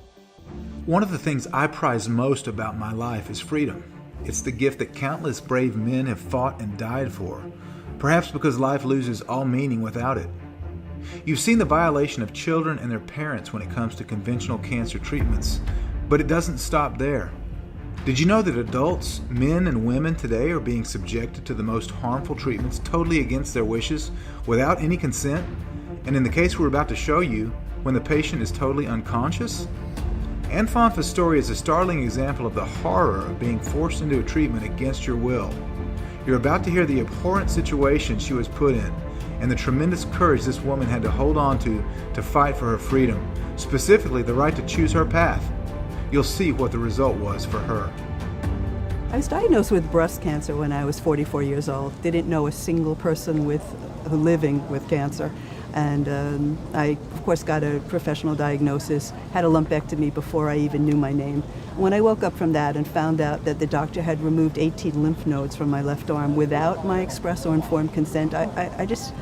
One of the things I prize most about my life is freedom. It's the gift that countless brave men have fought and died for, perhaps because life loses all meaning without it. You've seen the violation of children and their parents when it comes to conventional cancer treatments, but it doesn't stop there. Did you know that adults, men and women today, are being subjected to the most harmful treatments totally against their wishes, without any consent? And in the case we're about to show you, when the patient is totally unconscious? Anne Fonfa's story is a startling example of the horror of being forced into a treatment against your will. You're about to hear the abhorrent situation she was put in, and the tremendous courage this woman had to hold on to fight for her freedom, specifically the right to choose her path. You'll see what the result was for her. I was diagnosed with breast cancer when I was 44 years old. Didn't know a single person living with cancer. And I, of course, got a professional diagnosis, had a lumpectomy before I even knew my name. When I woke up from that and found out that the doctor had removed 18 lymph nodes from my left arm without my express or informed consent, I just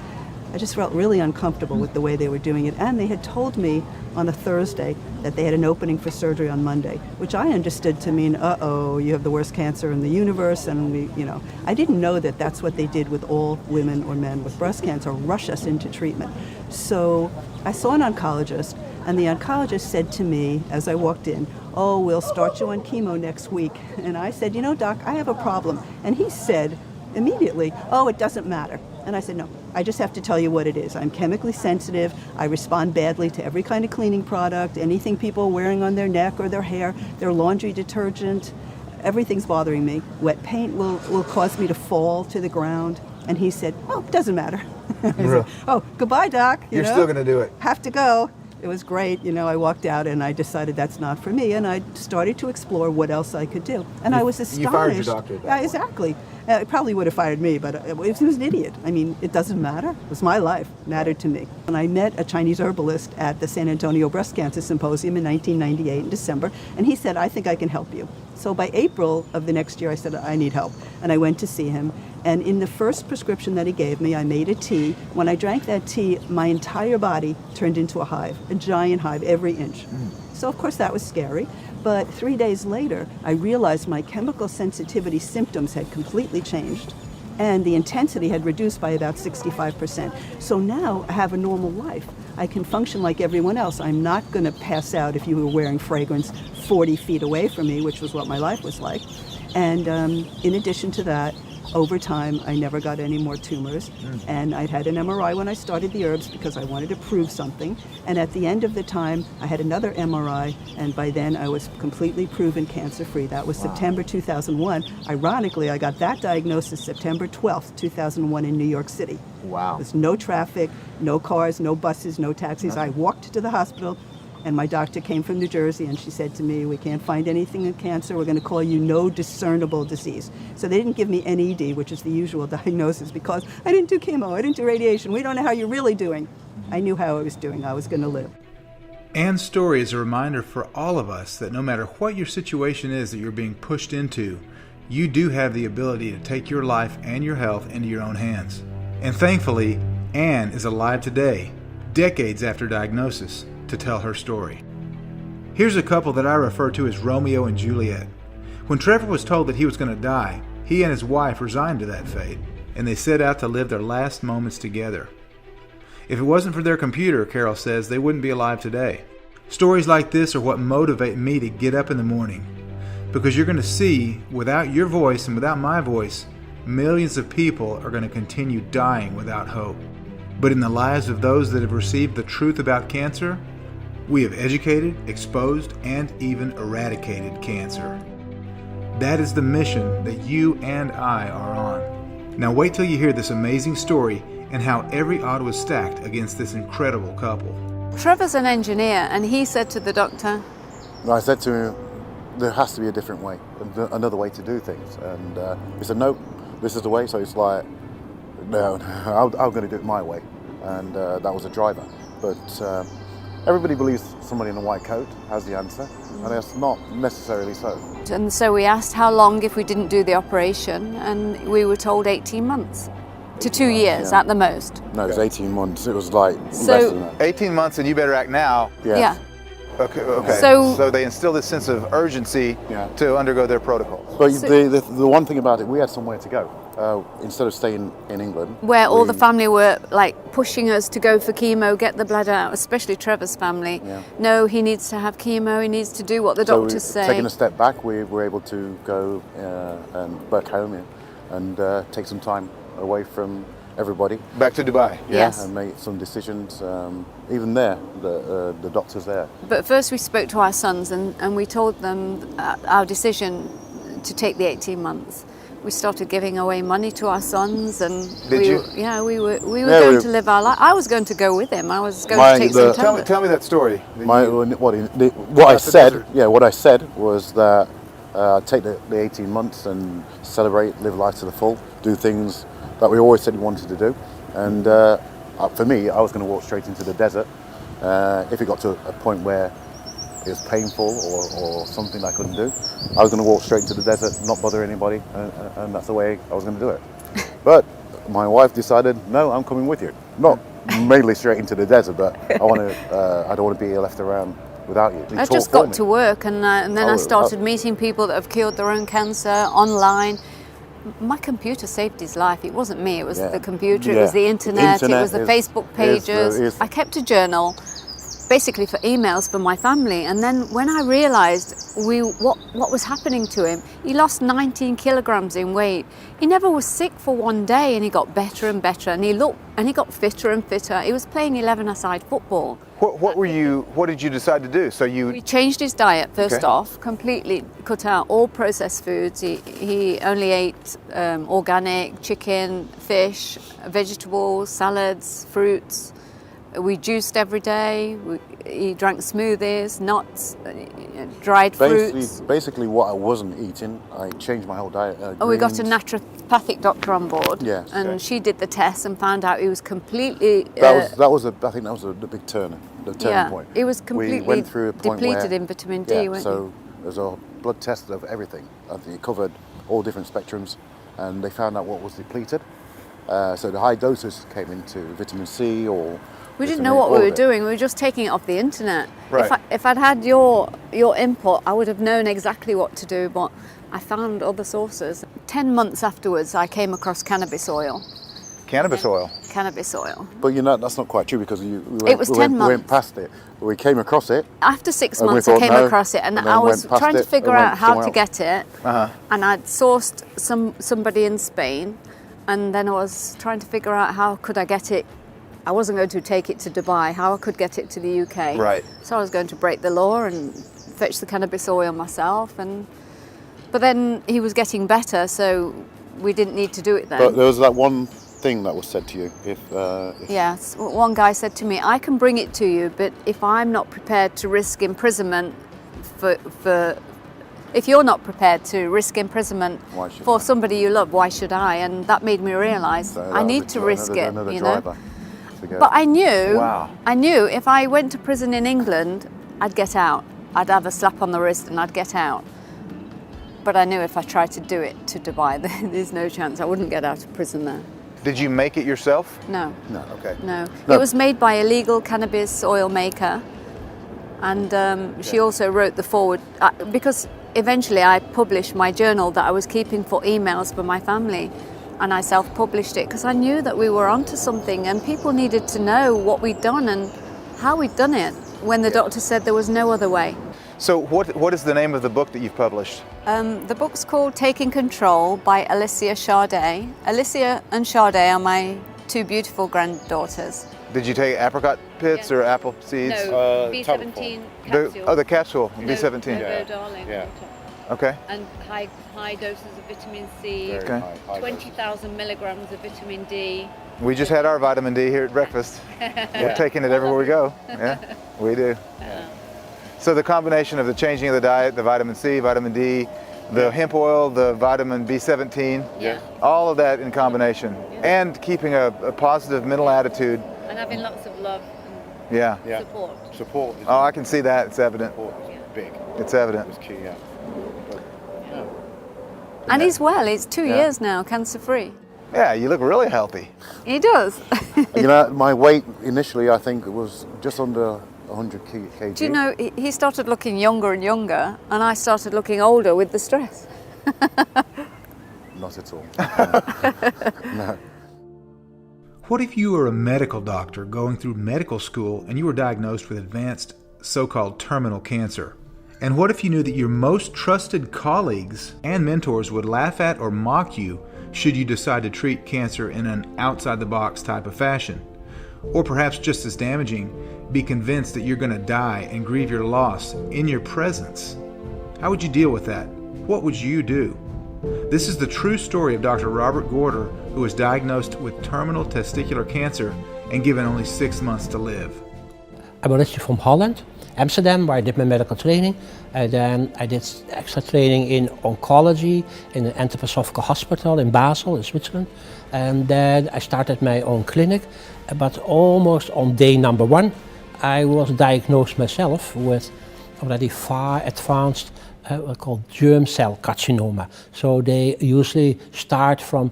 felt really uncomfortable with the way they were doing it. And they had told me on a Thursday that they had an opening for surgery on Monday, which I understood to mean, uh-oh, you have the worst cancer in the universe. And I didn't know that that's what they did with all women or men with breast cancer, rush us into treatment. So I saw an oncologist, and the oncologist said to me as I walked in, oh, we'll start you on chemo next week. And I said, doc, I have a problem. And he said immediately, oh, it doesn't matter. And I said, no, I just have to tell you what it is. I'm chemically sensitive. I respond badly to every kind of cleaning product, anything people are wearing on their neck or their hair, their laundry detergent. Everything's bothering me. Wet paint will cause me to fall to the ground. And he said, oh, it doesn't matter. I said, oh, goodbye, doc. You're still going to do it. Have to go. It was great. I walked out and I decided that's not for me. And I started to explore what else I could do. And I was astonished. You fired your doctor at that point. Exactly. It probably would have fired me, but he was an idiot. I mean, it doesn't matter. It was my life. It mattered to me. And I met a Chinese herbalist at the San Antonio Breast Cancer Symposium in 1998 in December, and he said, I think I can help you. So by April of the next year, I said, I need help. And I went to see him. And in the first prescription that he gave me, I made a tea. When I drank that tea, my entire body turned into a hive, a giant hive, every inch. So of course that was scary. But 3 days later, I realized my chemical sensitivity symptoms had completely changed, and the intensity had reduced by about 65%. So now I have a normal life. I can function like everyone else. I'm not going to pass out if you were wearing fragrance 40 feet away from me, which was what my life was like. And in addition to that, over time, I never got any more tumors. And I'd had an MRI when I started the herbs because I wanted to prove something. And at the end of the time, I had another MRI, and by then I was completely proven cancer-free. That was September 2001. Ironically, I got that diagnosis September 12th, 2001 in New York City. Wow. There's no traffic, no cars, no buses, no taxis. I walked to the hospital, and my doctor came from New Jersey, and she said to me, we can't find anything in cancer. We're going to call you no discernible disease. So they didn't give me NED, which is the usual diagnosis, because I didn't do chemo, I didn't do radiation. We don't know how you're really doing. I knew how I was doing. I was going to live. Anne's story is a reminder for all of us that no matter what your situation is that you're being pushed into, you do have the ability to take your life and your health into your own hands. And thankfully, Anne is alive today, decades after diagnosis, to tell her story. Here's a couple that I refer to as Romeo and Juliet. When Trevor was told that he was going to die, he and his wife resigned to that fate, and they set out to live their last moments together. If it wasn't for their computer, Carol says, they wouldn't be alive today. Stories like this are what motivate me to get up in the morning, because you're going to see, without your voice and without my voice, millions of people are going to continue dying without hope. But in the lives of those that have received the truth about cancer, we have educated, exposed, and even eradicated cancer. That is the mission that you and I are on. Now wait till you hear this amazing story and how every odd was stacked against this incredible couple. Trevor's an engineer, and he said to the doctor, I said to him, there has to be a different way, another way to do things. And he said, no, this is the way. So it's like, no, I'm going to do it my way. And that was a driver. But everybody believes somebody in a white coat has the answer, and that's not necessarily so. And so we asked how long if we didn't do the operation, and we were told 18 months to 2 years at the most. No, it was 18 months. It was like So- less than that. 18 months and you better act now. Yeah. Okay. So they instill this sense of urgency to undergo their protocols. But the one thing about it, we had somewhere to go. Instead of staying in England. where all the family were like pushing us to go for chemo, get the blood out, especially Trevor's family. No, he needs to have chemo, he needs to do what the doctors say. Taking a step back, we were able to go and back home and take some time away from everybody. Back to Dubai. Yes. And make some decisions. Even there, the doctors there. But first we spoke to our sons and we told them our decision to take the 18 months. We started giving away money to our sons, and we were going to live our life. I was going to go with him. I was going to take some time. Tell me that story. What I said was that I'd take the 18 months and celebrate, live life to the full, do things that we always said we wanted to do, and For me, I was going to walk straight into the desert. If it got to a point where it was painful or something I couldn't do, I was going to walk straight into the desert, not bother anybody, and that's the way I was going to do it. But my wife decided, no, I'm coming with you. Not mainly straight into the desert, but I don't want to be left around without you. I just got to work, and then I started meeting people that have cured their own cancer online. My computer saved his life. It wasn't me, it was the computer, it was the internet, it was the Facebook pages. I kept a journal, basically for emails for my family, and then when I realised what was happening to him, he lost 19 kilograms in weight. He never was sick for one day, and he got better and better, and he got fitter and fitter. He was playing 11-a-side football. What did you decide to do? We changed his diet first off, completely cut out all processed foods. He only ate organic, chicken, fish, vegetables, salads, fruits. We juiced every day. He drank smoothies, nuts, dried fruits. Basically, what I wasn't eating, I changed my whole diet. We got a naturopathic doctor on board, and she did the tests and found out he was completely. I think that was the big turning point. He was completely we went through a point depleted where, in vitamin D. So there's a blood test of everything. I think it covered all different spectrums, and they found out what was depleted. So the high doses came into vitamin C or. We didn't know what we were doing. We were just taking it off the internet. Right. If I'd had your input, I would have known exactly what to do, but I found other sources. 10 months afterwards, I came across cannabis oil. Cannabis oil? Cannabis oil. But that's not quite true, because we went past it. We came across it. After 6 months, I came across it, and I was trying to figure out how to get it. And I'd sourced somebody in Spain, and then I was trying to figure out how could I get it. I wasn't going to take it to Dubai, how I could get it to the UK. Right. So I was going to break the law and fetch the cannabis oil myself. But then he was getting better, so we didn't need to do it then. But there was that one thing that was said to you. Yes, one guy said to me, I can bring it to you, but if I'm not prepared to risk imprisonment if you're not prepared to risk imprisonment for somebody you love, why should I? And that made me realise I need to risk it, you know. But I knew if I went to prison in England, I'd get out. I'd have a slap on the wrist and I'd get out. But I knew if I tried to do it to Dubai, there's no chance I wouldn't get out of prison there. Did you make it yourself? No. No, okay. No. It was made by a legal cannabis oil maker. And she also wrote the foreword, because eventually I published my journal that I was keeping for emails for my family. And I self-published it because I knew that we were onto something and people needed to know what we'd done and how we'd done it when the doctor said there was no other way. So what is the name of the book that you've published? The book's called Taking Control by Alicia Sade. Alicia and Sade are my two beautiful granddaughters. Did you take apricot pits or apple seeds? No, B17 capsule. The capsule, B17. Yeah. Okay. And high doses of vitamin C, 20,000 milligrams of vitamin D. We just had our vitamin D here at breakfast. We're taking it everywhere we go. Yeah, we do. So the combination of the changing of the diet, the vitamin C, vitamin D, the hemp oil, the vitamin B17, all of that in combination, and keeping a positive mental attitude. And having lots of love and support. Oh, I can see that. It's evident. Big. It's evident. It's key, And he's well. He's 2 years now, cancer-free. Yeah, you look really healthy. He does. You know, my weight initially, I think it was just under 100 kg. Do you know, he started looking younger and younger, and I started looking older with the stress. Not at all. No. What if you were a medical doctor going through medical school and you were diagnosed with advanced so-called terminal cancer? And what if you knew that your most trusted colleagues and mentors would laugh at or mock you should you decide to treat cancer in an outside-the-box type of fashion? Or perhaps just as damaging, be convinced that you're going to die and grieve your loss in your presence? How would you deal with that? What would you do? This is the true story of Dr. Robert Gorder, who was diagnosed with terminal testicular cancer and given only 6 months to live. I'm originally from Holland, Amsterdam, where I did my medical training. And then I did extra training in oncology in an anthroposophical hospital in Basel, in Switzerland. And then I started my own clinic. But almost on day number 1, I was diagnosed myself with already far advanced called germ cell carcinoma. So they usually start from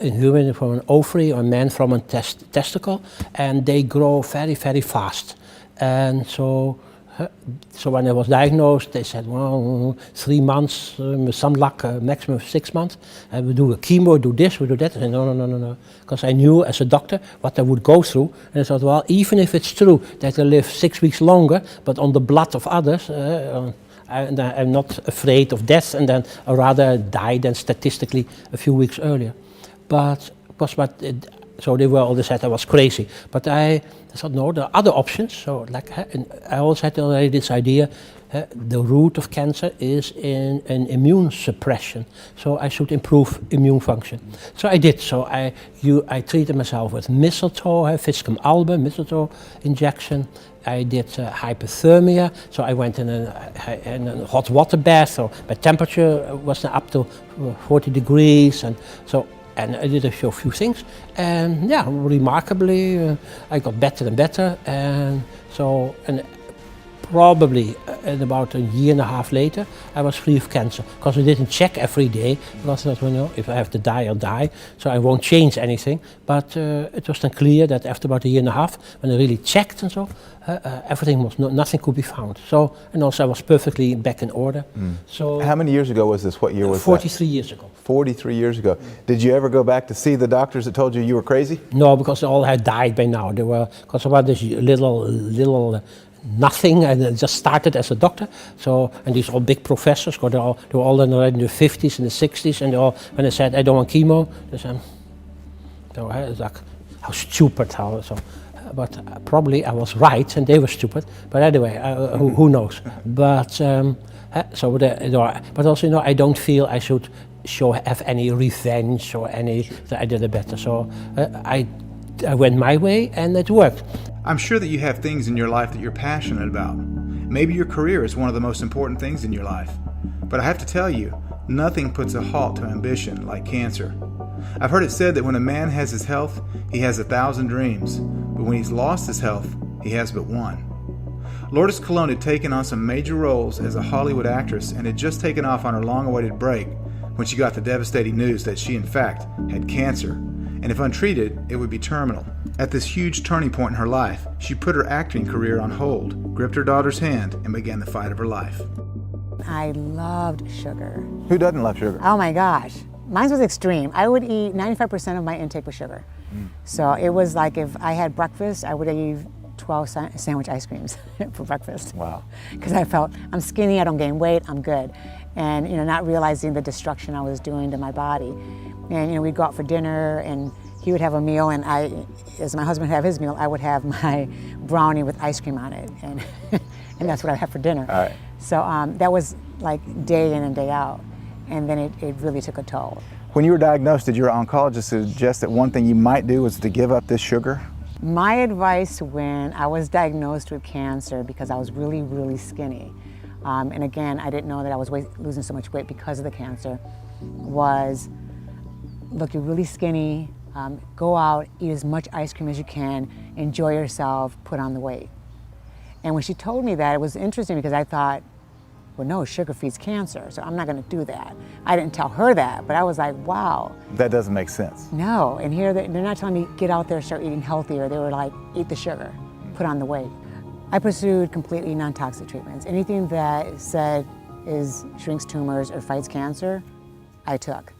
in human from an ovary or man from a testicle, and they grow very, very fast. And so when I was diagnosed, they said, well, 3 months, with some luck, maximum 6 months. And we do a chemo, do this, we do that. I said, no. Because I knew as a doctor what I would go through. And I thought, well, even if it's true that I live 6 weeks longer, but on the blood of others, I'm not afraid of death, and then I'd rather die than statistically a few weeks earlier. So they were all said I was crazy. But I thought, no, there are other options. So like I also had already this idea, the root of cancer is in an immune suppression. So I should improve immune function. So I did. So I treated myself with mistletoe, Fiscum alba, mistletoe injection. I did hypothermia, so I went in a hot water bath. So my temperature was up to 40 degrees, and I did a few things, and yeah, remarkably, I got better and better, and probably about a year and a half later, I was free of cancer, because I didn't check every day, because I thought, well, no, if I have to die, I'll die, so I won't change anything. But it was then clear that after about a year and a half, when I really checked and so, everything was nothing could be found. So, and also I was perfectly back in order. So how many years ago was this? What year was 43 years ago. 43 years ago. Did you ever go back to see the doctors that told you were crazy? No, because they all had died by now. They were, because about this little nothing, and I just started as a doctor. So, and these all big professors, they were all in their 50s and the 60s, and they all, when I said I don't want chemo, they said, like, how stupid, but probably I was right and they were stupid. But anyway, who knows? But but also, I don't feel I should have any revenge or any that I did it better. So I went my way and it worked. I'm sure that you have things in your life that you're passionate about. Maybe your career is one of the most important things in your life. But I have to tell you, nothing puts a halt to ambition like cancer. I've heard it said that when a man has his health, he has 1,000 dreams. But when he's lost his health, he has but one. Lourdes Colón had taken on some major roles as a Hollywood actress and had just taken off on her long-awaited break when she got the devastating news that she in fact had cancer, and if untreated, it would be terminal. At this huge turning point in her life, she put her acting career on hold, gripped her daughter's hand, and began the fight of her life. I loved sugar. Who doesn't love sugar? Oh my gosh. Mine was extreme. I would eat 95% of my intake was sugar. So it was like if I had breakfast, I would eat 12 sandwich ice creams for breakfast. Wow. Because I felt I'm skinny, I don't gain weight, I'm good. And not realizing the destruction I was doing to my body. And we'd go out for dinner and he would have a meal, and as my husband would have his meal, I would have my brownie with ice cream on it, and that's what I had for dinner. All right. So that was like day in and day out, and then it really took a toll. When you were diagnosed, did your oncologist suggest that one thing you might do was to give up this sugar? My advice when I was diagnosed with cancer, because I was really, really skinny, and again, I didn't know that I was losing so much weight because of the cancer, was, look, you're really skinny, go out, eat as much ice cream as you can, enjoy yourself, put on the weight. And when she told me that, it was interesting because I thought, well, no, sugar feeds cancer, so I'm not going to do that. I didn't tell her that, but I was like, wow. That doesn't make sense. No, and here they're not telling me, get out there, start eating healthier. They were like, eat the sugar, put on the weight. I pursued completely non-toxic treatments. Anything that said shrinks tumors or fights cancer, I took.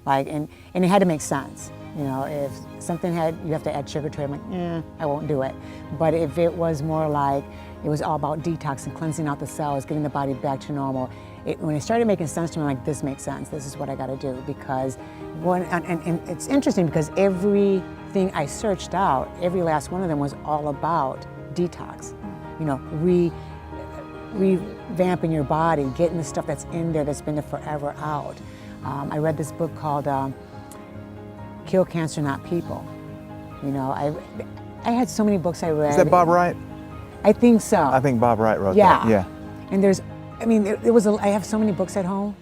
And it had to make sense. If something you have to add sugar to it, I'm like, I won't do it. But if it was more like, it was all about detox and cleansing out the cells, getting the body back to normal, when it started making sense to me, I'm like, this makes sense, this is what I gotta do. Because, and it's interesting because everything I searched out, every last one of them was all about detox. Revamping your body, getting the stuff that's in there that's been there forever out. I read this book called Kill Cancer, Not People. I had so many books I read. Is that Bob Wright? I think so. I think Bob Wright wrote that. Yeah. And there's, I mean, I have so many books at home.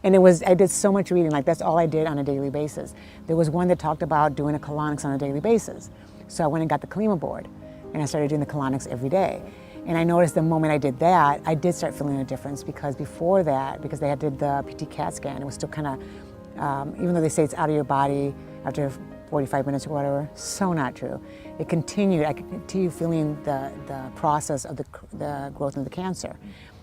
And I did so much reading, like that's all I did on a daily basis. There was one that talked about doing a colonics on a daily basis. So I went and got the Kalima board and I started doing the colonics every day. And I noticed the moment I did that, I did start feeling a difference, because before that, because they had did the PT CAT scan, it was still kind of, even though they say it's out of your body after 45 minutes or whatever, so not true. It continued, I could continue feeling the process of the growth of the cancer.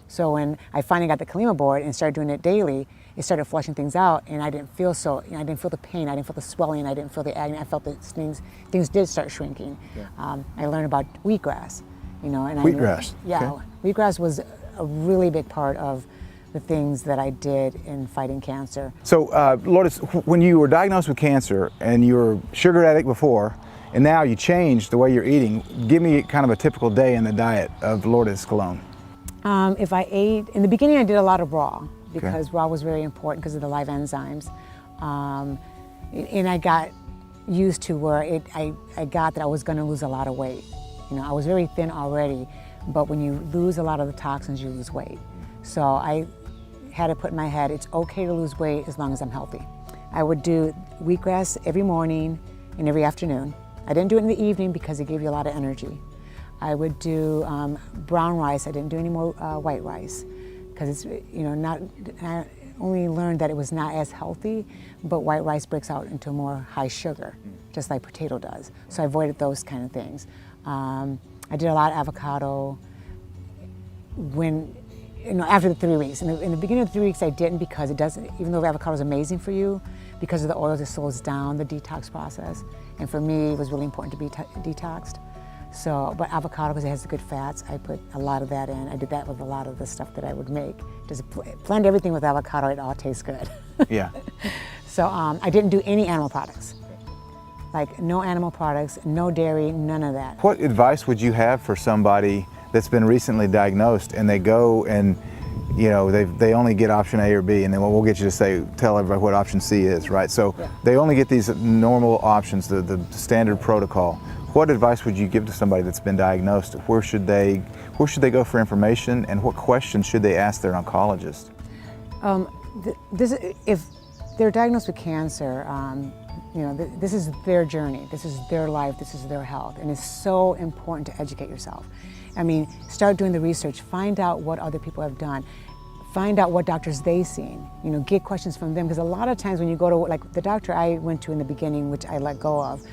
So when I finally got the Kalima board and started doing it daily, it started flushing things out, and I didn't feel so, I didn't feel the pain, I didn't feel the swelling, I didn't feel the agony, I felt that things did start shrinking. Yeah. I learned about wheatgrass. And wheatgrass. Yeah, okay. Wheatgrass was a really big part of the things that I did in fighting cancer. So, Lourdes, when you were diagnosed with cancer and you were a sugar addict before, and now you changed the way you're eating, give me kind of a typical day in the diet of Lourdes Colon. If I ate, in the beginning I did a lot of raw, because raw was very important because of the live enzymes. And I got used to where I got that I was going to lose a lot of weight. I was very thin already, but when you lose a lot of the toxins, you lose weight. So I had to put in my head, it's okay to lose weight as long as I'm healthy. I would do wheatgrass every morning and every afternoon. I didn't do it in the evening because it gave you a lot of energy. I would do brown rice. I didn't do any more white rice, because it's, I only learned that it was not as healthy, but white rice breaks out into more high sugar, just like potato does. So I avoided those kind of things. I did a lot of avocado after the 3 weeks. In the beginning of the 3 weeks I didn't, because it doesn't, even though avocado is amazing for you, because of the oils, it slows down the detox process. And for me, it was really important to be detoxed. So, but avocado, because it has the good fats, I put a lot of that in. I did that with a lot of the stuff that I would make. Just blend everything with avocado, it all tastes good. Yeah. So I didn't do any animal products. Like no animal products, no dairy, none of that. What advice would you have for somebody that's been recently diagnosed and they go and, they only get option A or B, and then we'll get you to tell everybody what option C is, right? So they only get these normal options, the standard protocol. What advice would you give to somebody that's been diagnosed? Where should they go for information, and what questions should they ask their oncologist? If they're diagnosed with cancer, this is their journey, this is their life, this is their health, and it's so important to educate yourself. I mean, start doing the research, find out what other people have done, find out what doctors they've seen, get questions from them, because a lot of times when you go to, like the doctor I went to in the beginning, which I let go of,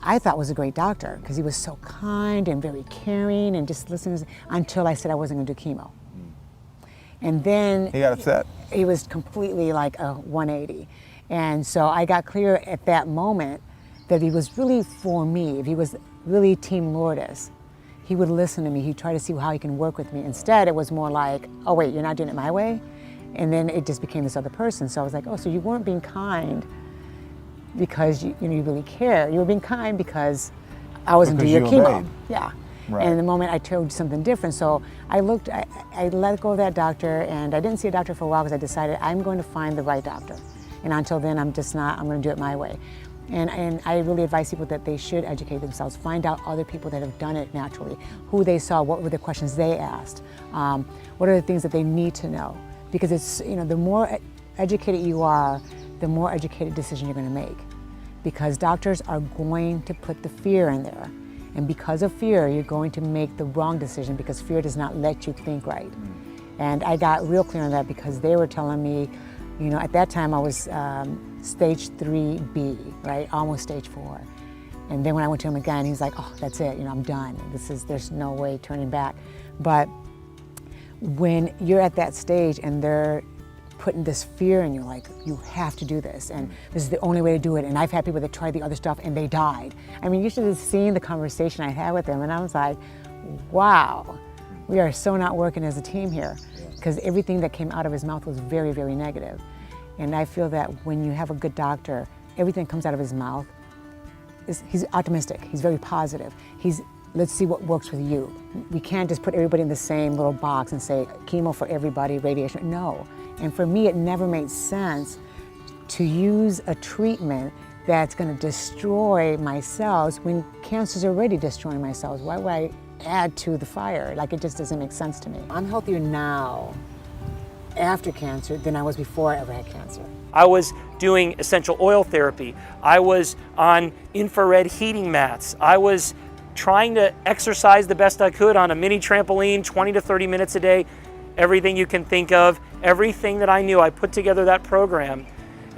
I thought was a great doctor, because he was so kind and very caring and just listened, until I said I wasn't going to do chemo. And then he got upset. He was completely like a 180. And so I got clear at that moment that if he was really for me, if he was really Team Lourdes, he would listen to me. He'd try to see how he can work with me. Instead, it was more like, oh wait, you're not doing it my way? And then it just became this other person. So I was like, oh, so you weren't being kind because you really care. You were being kind because I wasn't doing your chemo. Obeyed. Yeah. Right. And in the moment I told something different. So I let go of that doctor, and I didn't see a doctor for a while because I decided I'm going to find the right doctor. And until then, I'm going to do it my way. And I really advise people that they should educate themselves, find out other people that have done it naturally, who they saw, what were the questions they asked, what are the things that they need to know. Because it's, the more educated you are, the more educated decision you're going to make. Because doctors are going to put the fear in there. And because of fear, you're going to make the wrong decision, because fear does not let you think right. And I got real clear on that, because they were telling me, at that time I was stage 3B, right? Almost stage 4. And then when I went to him again, he's like, oh, that's it, I'm done. There's no way turning back. But when you're at that stage and they're putting this fear in you, like, you have to do this, and this is the only way to do it, and I've had people that tried the other stuff and they died. I mean, you should have seen the conversation I had with them, and I was like, wow, we are so not working as a team here, because everything that came out of his mouth was very, very negative. And I feel that when you have a good doctor, everything that comes out of his mouth, he's optimistic, he's very positive. Let's see what works with you. We can't just put everybody in the same little box and say, chemo for everybody, radiation, no. And for me, it never made sense to use a treatment that's going to destroy my cells when cancer's already destroying my cells. Why would I add to the fire? Like, it just doesn't make sense to me. I'm healthier now after cancer than I was before I ever had cancer. I was doing essential oil therapy. I was on infrared heating mats. I was trying to exercise the best I could on a mini trampoline, 20 to 30 minutes a day. Everything you can think of, everything that I knew, I put together that program.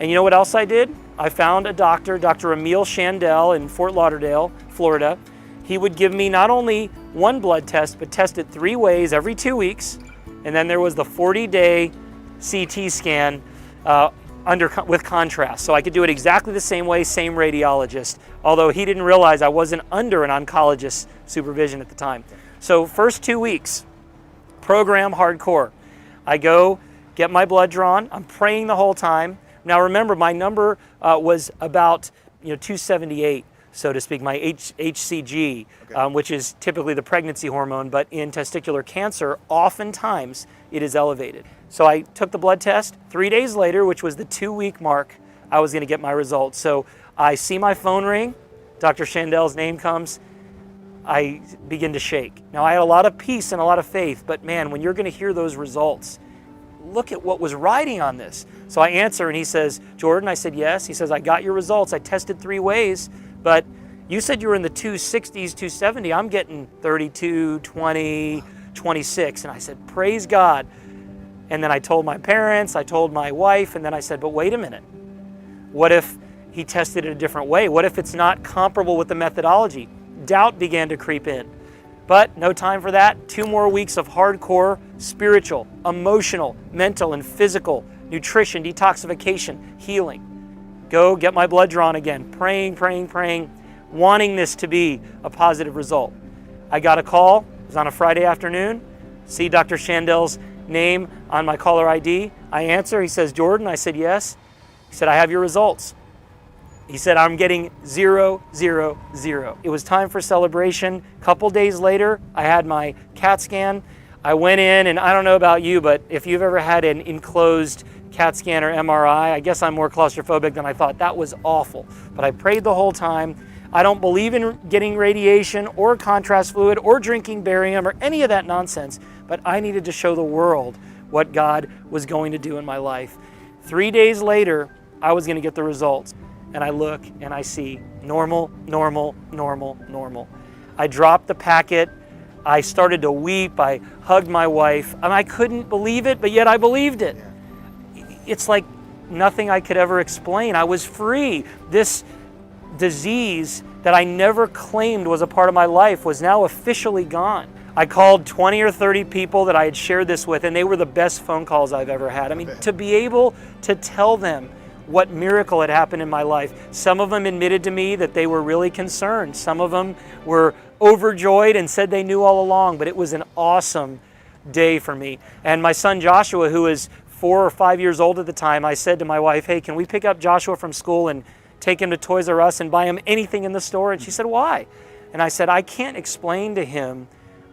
And you know what else I did? I found a doctor, Dr. Emil Shandell in Fort Lauderdale, Florida. He would give me not only one blood test, but test it 3 ways every 2 weeks. And then there was the 40-day CT scan with contrast. So I could do it exactly the same way, same radiologist, although he didn't realize I wasn't under an oncologist's supervision at the time. So first 2 weeks, program hardcore. I go get my blood drawn. I'm praying the whole time. Now remember, my number was about 278, so to speak, my HCG, which is typically the pregnancy hormone, but in testicular cancer, oftentimes it is elevated. So I took the blood test. 3 days later, which was the 2-week mark, I was going to get my results. So I see my phone ring. Dr. Shandell's name comes. I begin to shake. Now I had a lot of peace and a lot of faith, but man, when you're going to hear those results, look at what was riding on this. So I answer and he says, Jordan, I said, yes. He says, I got your results. I tested 3 ways, but you said you were in the 260s, 270. I'm getting 32, 20, 26. And I said, praise God. And then I told my parents, I told my wife, and then I said, but wait a minute. What if he tested it a different way? What if it's not comparable with the methodology? Doubt began to creep in. But no time for that. 2 more weeks of hardcore spiritual, emotional, mental, and physical nutrition, detoxification, healing. Go get my blood drawn again, praying, wanting this to be a positive result. I got a call. It was on a Friday afternoon. See Dr. Shandell's name on my caller ID. I answer. He says, Jordan. I said, yes. He said, I have your results. He said, I'm getting 0, 0, 0. It was time for celebration. A couple days later, I had my CAT scan. I went in, and I don't know about you, but if you've ever had an enclosed CAT scan or MRI, I guess I'm more claustrophobic than I thought. That was awful. But I prayed the whole time. I don't believe in getting radiation or contrast fluid or drinking barium or any of that nonsense, but I needed to show the world what God was going to do in my life. 3 days later, I was going to get the results. And I look and I see normal, normal, normal, normal. I dropped the packet. I started to weep. I hugged my wife. And I couldn't believe it, but yet I believed it. It's like nothing I could ever explain. I was free. This disease that I never claimed was a part of my life was now officially gone. I called 20 or 30 people that I had shared this with, and they were the best phone calls I've ever had. I mean, to be able to tell them what miracle had happened in my life. Some of them admitted to me that they were really concerned. Some of them were overjoyed and said they knew all along, but it was an awesome day for me. And my son Joshua, who was 4 or 5 years old at the time, I said to my wife, hey, can we pick up Joshua from school and take him to Toys R Us and buy him anything in the store? And she said, why? And I said, I can't explain to him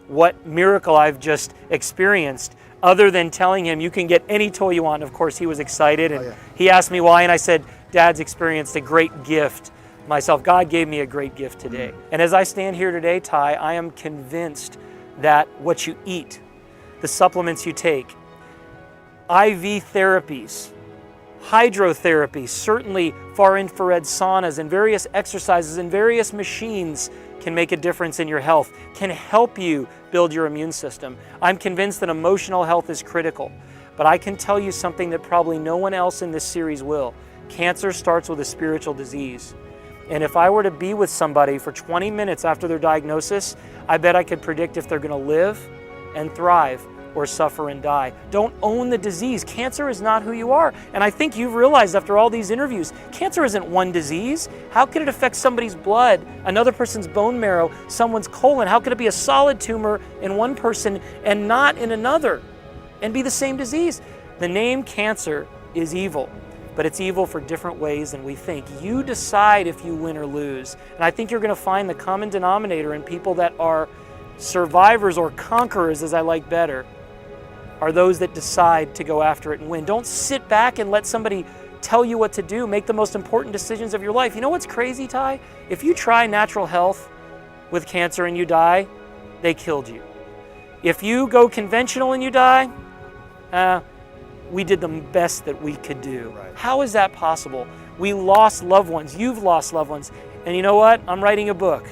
what miracle I've just experienced, other than telling him you can get any toy you want. Of course, he was excited, and he asked me why, and I said, Dad's experienced a great gift myself. God gave me a great gift today. And as I stand here today, Ty, I am convinced that what you eat, the supplements you take, IV therapies, hydrotherapy, certainly far infrared saunas and various exercises and various machines can make a difference in your health, can help you build your immune system. I'm convinced that emotional health is critical, but I can tell you something that probably no one else in this series will. Cancer starts with a spiritual disease. And if I were to be with somebody for 20 minutes after their diagnosis, I bet I could predict if they're going to live and thrive or suffer and die. Don't own the disease. Cancer is not who you are. And I think you've realized after all these interviews, cancer isn't one disease. How could it affect somebody's blood, another person's bone marrow, someone's colon? How could it be a solid tumor in one person and not in another and be the same disease? The name cancer is evil, but it's evil for different ways than we think. You decide if you win or lose. And I think you're going to find the common denominator in people that are survivors or conquerors, as I like better, are those that decide to go after it and win. Don't sit back and let somebody tell you what to do, make the most important decisions of your life. You know what's crazy, Ty? If you try natural health with cancer and you die, they killed you. If you go conventional and you die, we did the best that we could do. Right. How is that possible? We lost loved ones. You've lost loved ones. And you know what? I'm writing a book.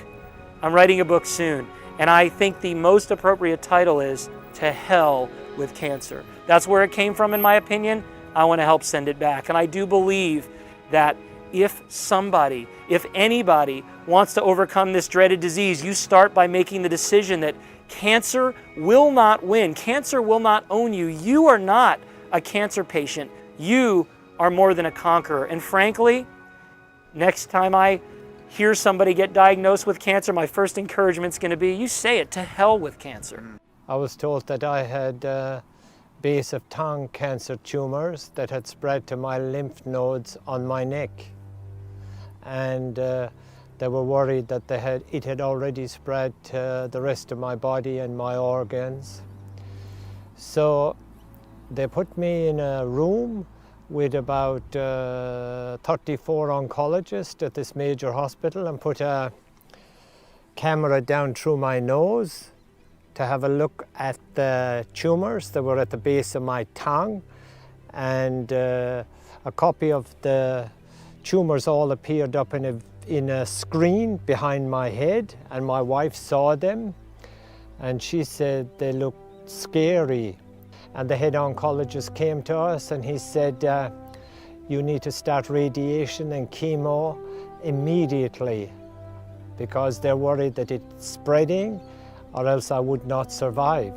I'm writing a book soon. And I think the most appropriate title is To Hell with Cancer. That's where it came from, in my opinion. I want to help send it back. And I do believe that if somebody, if anybody wants to overcome this dreaded disease, you start by making the decision that cancer will not win. Cancer will not own you. You are not a cancer patient. You are more than a conqueror. And frankly, next time I hear somebody get diagnosed with cancer, my first encouragement is going to be, you say it, to hell with cancer. I was told that I had base of tongue cancer tumors that had spread to my lymph nodes on my neck. And they were worried that it had already spread to the rest of my body and my organs. So they put me in a room with about 34 oncologists at this major hospital and put a camera down through my nose to have a look at the tumors that were at the base of my tongue. And a copy of the tumors all appeared up in a screen behind my head, and my wife saw them and she said they looked scary. And the head oncologist came to us and he said, you need to start radiation and chemo immediately because they're worried that it's spreading or else I would not survive.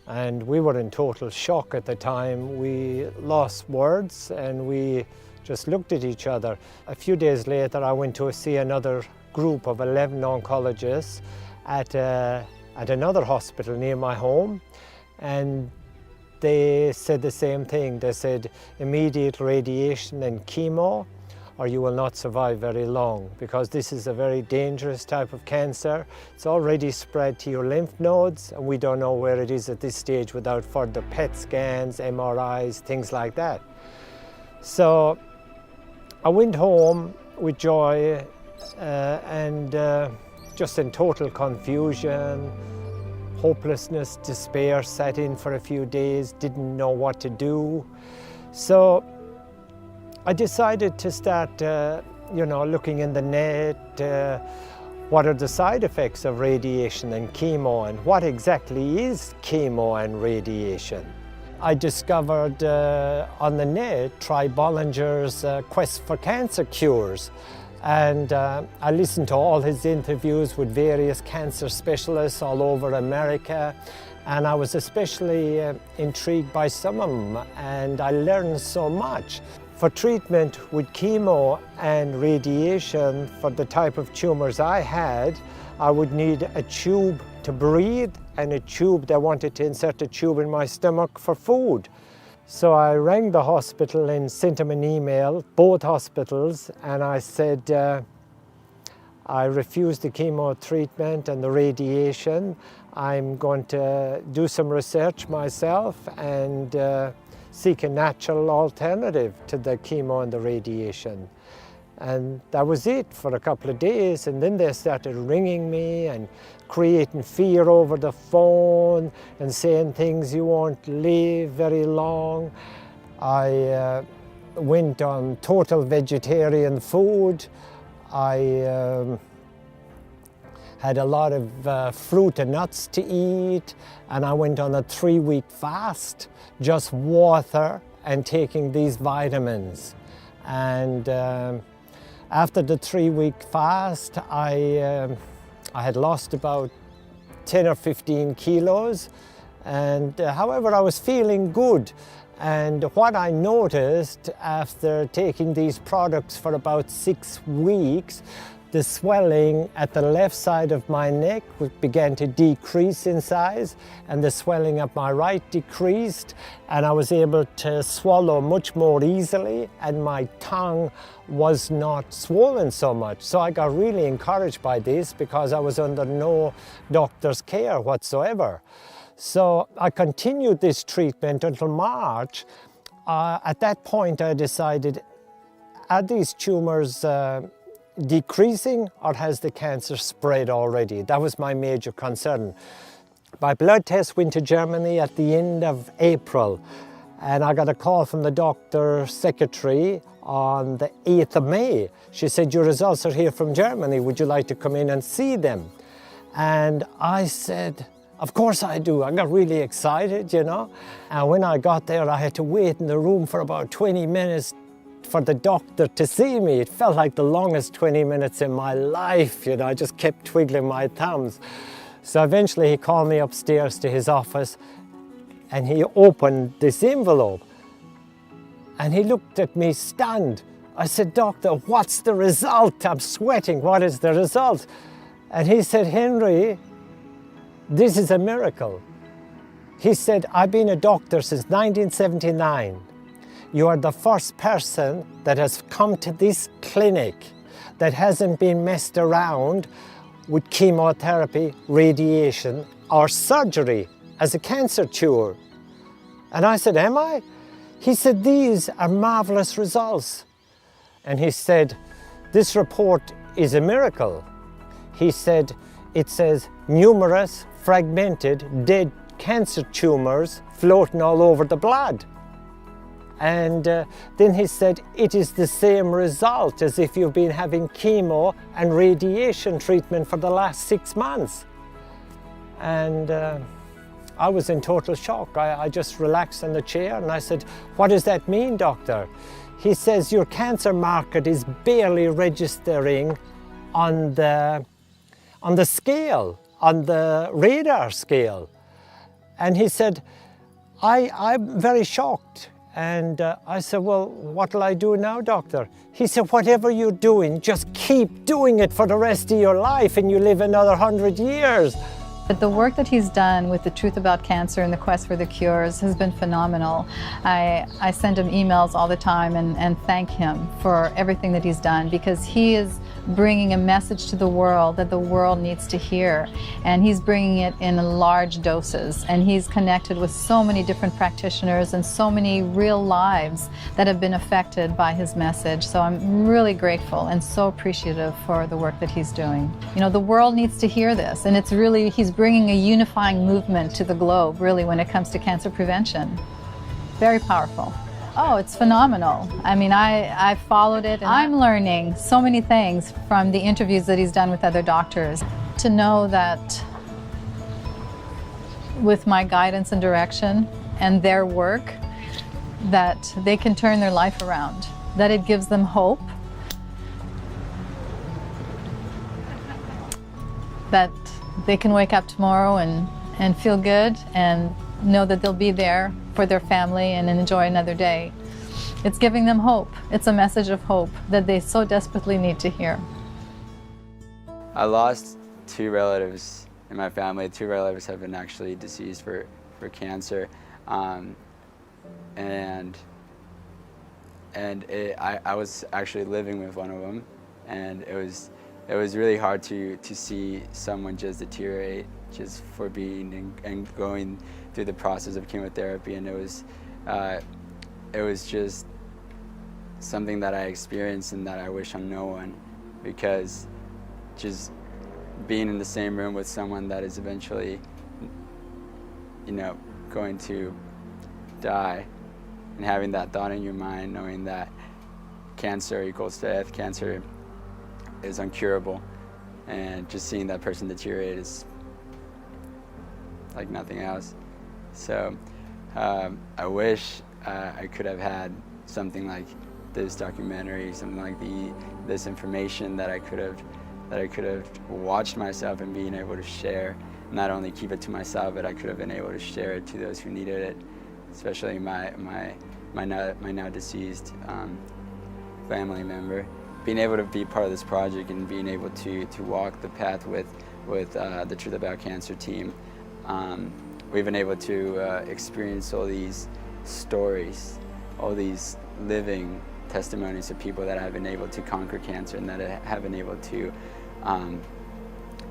And we were in total shock at the time. We lost words and we just looked at each other. A few days later, I went to see another group of 11 oncologists at another hospital near my home, and they said the same thing. They said immediate radiation and chemo, or you will not survive very long, because this is a very dangerous type of cancer. It's already spread to your lymph nodes, and we don't know where it is at this stage without further PET scans, MRIs, things like that. So I went home with joy and just in total confusion, hopelessness, despair set in for a few days, didn't know what to do. So I decided to start, looking in the net, what are the side effects of radiation and chemo, and what exactly is chemo and radiation? I discovered on the net Try Bollinger's Quest for Cancer Cures, and I listened to all his interviews with various cancer specialists all over America, and I was especially intrigued by some of them, and I learned so much. For treatment with chemo and radiation for the type of tumors I had, I would need a tube to breathe and a tube. They wanted to insert a tube in my stomach for food. So I rang the hospital and sent them an email, both hospitals, and I said I refuse the chemo treatment and the radiation. I'm going to do some research myself and seek a natural alternative to the chemo and the radiation. And that was it for a couple of days, and then they started ringing me and creating fear over the phone and saying things, you won't live very long. I went on total vegetarian food. I had a lot of fruit and nuts to eat, and I went on a 3-week fast, just water and taking these vitamins. And after the 3-week fast, I had lost about 10 or 15 kilos, and however, I was feeling good. And what I noticed after taking these products for about 6 weeks, the swelling at the left side of my neck began to decrease in size, and the swelling at my right decreased, and I was able to swallow much more easily, and my tongue was not swollen so much. So I got really encouraged by this because I was under no doctor's care whatsoever. So I continued this treatment until March. At that point, I decided, are these tumors decreasing or has the cancer spread already? That was my major concern. My blood test went to Germany at the end of April, and I got a call from the doctor's secretary on the 8th of May. She said, your results are here from Germany. Would you like to come in and see them? And I said, of course I do. I got really excited, you know. And when I got there, I had to wait in the room for about 20 minutes for the doctor to see me. It felt like the longest 20 minutes in my life, you know. I just kept twiddling my thumbs. So eventually he called me upstairs to his office and he opened this envelope and he looked at me stunned. I said, doctor, what's the result? I'm sweating, what is the result? And he said, Henry, this is a miracle. He said, I've been a doctor since 1979. You are the first person that has come to this clinic that hasn't been messed around with chemotherapy, radiation, or surgery as a cancer cure. And I said, am I? He said, these are marvelous results. And he said, this report is a miracle. He said, it says numerous fragmented dead cancer tumors floating all over the blood. And then he said, it is the same result as if you've been having chemo and radiation treatment for the last 6 months. And I was in total shock. I just relaxed in the chair and I said, what does that mean, doctor? He says, your cancer market is barely registering on the scale, on the radar scale. And he said, I'm very shocked. And I said, well, what will I do now, doctor? He said, whatever you're doing, just keep doing it for the rest of your life and you live another 100 years. But the work that he's done with the truth about cancer and the quest for the cures has been phenomenal. I send him emails all the time and thank him for everything that he's done, because he is bringing a message to the world that the world needs to hear. And he's bringing it in large doses. And he's connected with so many different practitioners and so many real lives that have been affected by his message. So I'm really grateful and so appreciative for the work that he's doing. You know, the world needs to hear this, and it's really, he's bringing a unifying movement to the globe, really, when it comes to cancer prevention. Very powerful. Oh, it's phenomenal. I mean, I followed it, and I'm learning so many things from the interviews that he's done with other doctors. To know that with my guidance and direction and their work, that they can turn their life around, that it gives them hope, that they can wake up tomorrow and feel good and know that they'll be there for their family and enjoy another day. It's giving them hope. It's a message of hope that they so desperately need to hear. I lost 2 relatives in my family. 2 relatives have been actually deceased for cancer. I was actually living with one of them, and it was really hard to see someone just deteriorate just for being and going through the process of chemotherapy. And it was just something that I experienced and that I wish on no one, because just being in the same room with someone that is eventually, you know, going to die, and having that thought in your mind, knowing that cancer equals death, cancer is uncurable, and just seeing that person deteriorate is like nothing else. So I wish I could have had something like this documentary, something like this information that I could have watched myself and being able to share. Not only keep it to myself, but I could have been able to share it to those who needed it, especially my now deceased family member. Being able to be part of this project and being able to walk the path with the Truth About Cancer team, we've been able to experience all these stories, all these living testimonies of people that have been able to conquer cancer and that have been able to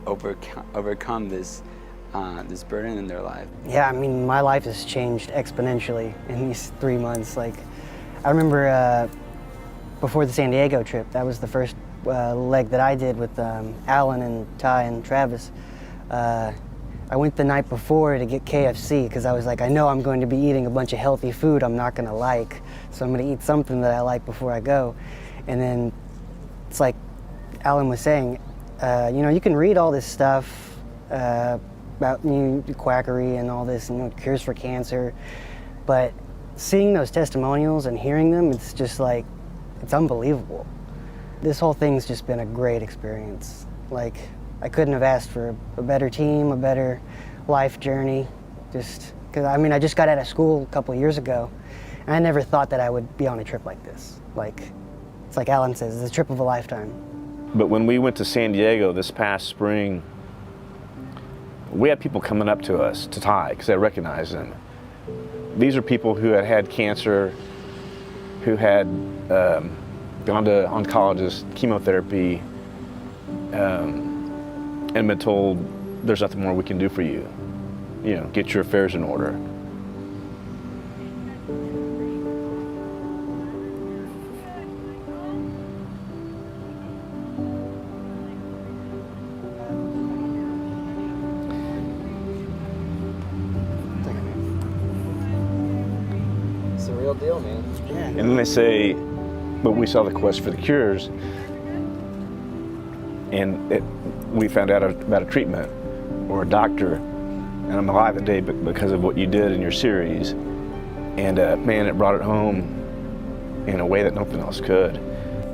overcome this this burden in their life. Yeah, I mean, my life has changed exponentially in these 3 months. Like, I remember before the San Diego trip, that was the first leg that I did with Alan and Ty and Travis. I went the night before to get KFC because I was like, I know I'm going to be eating a bunch of healthy food I'm not going to like, so I'm going to eat something that I like before I go. And then it's like Alan was saying, you know, you can read all this stuff about quackery and all this, cures for cancer, but seeing those testimonials and hearing them, it's just like, it's unbelievable. This whole thing's just been a great experience. Like, I couldn't have asked for a better team, a better life journey, just because, I mean, I just got out of school a couple of years ago, and I never thought that I would be on a trip like this. Like, it's like Alan says, it's a trip of a lifetime. But when we went to San Diego this past spring, we had people coming up to us, to Ty, because they recognized them. These are people who had had cancer, who had gone to oncologists, chemotherapy, and been told there's nothing more we can do for you. You know, get your affairs in order. It's a real deal, man. Yeah. And then they say, but we saw the quest for the cures, and we found out about a treatment or a doctor, and I'm alive today because of what you did in your series. And man, it brought it home in a way that nothing else could.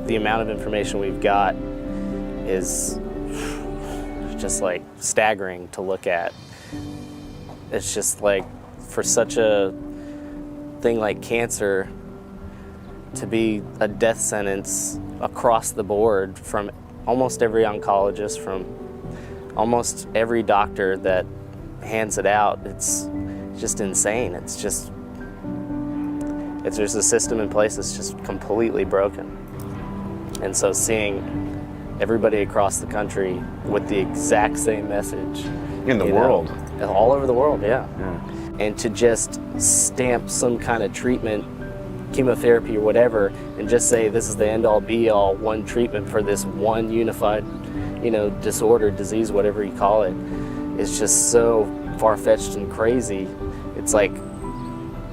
The amount of information we've got is just like staggering to look at. It's just like, for such a thing like cancer to be a death sentence across the board from almost every oncologist, from almost every doctor that hands it out, it's just insane. It's just there's a system in place that's just completely broken. And so seeing everybody across the country with the exact same message. In the world. All over the world, yeah. And to just stamp some kind of treatment, chemotherapy or whatever, and just say this is the end-all be-all, one treatment for this one unified, disorder, disease, whatever you call it, is just so far-fetched and crazy. It's like,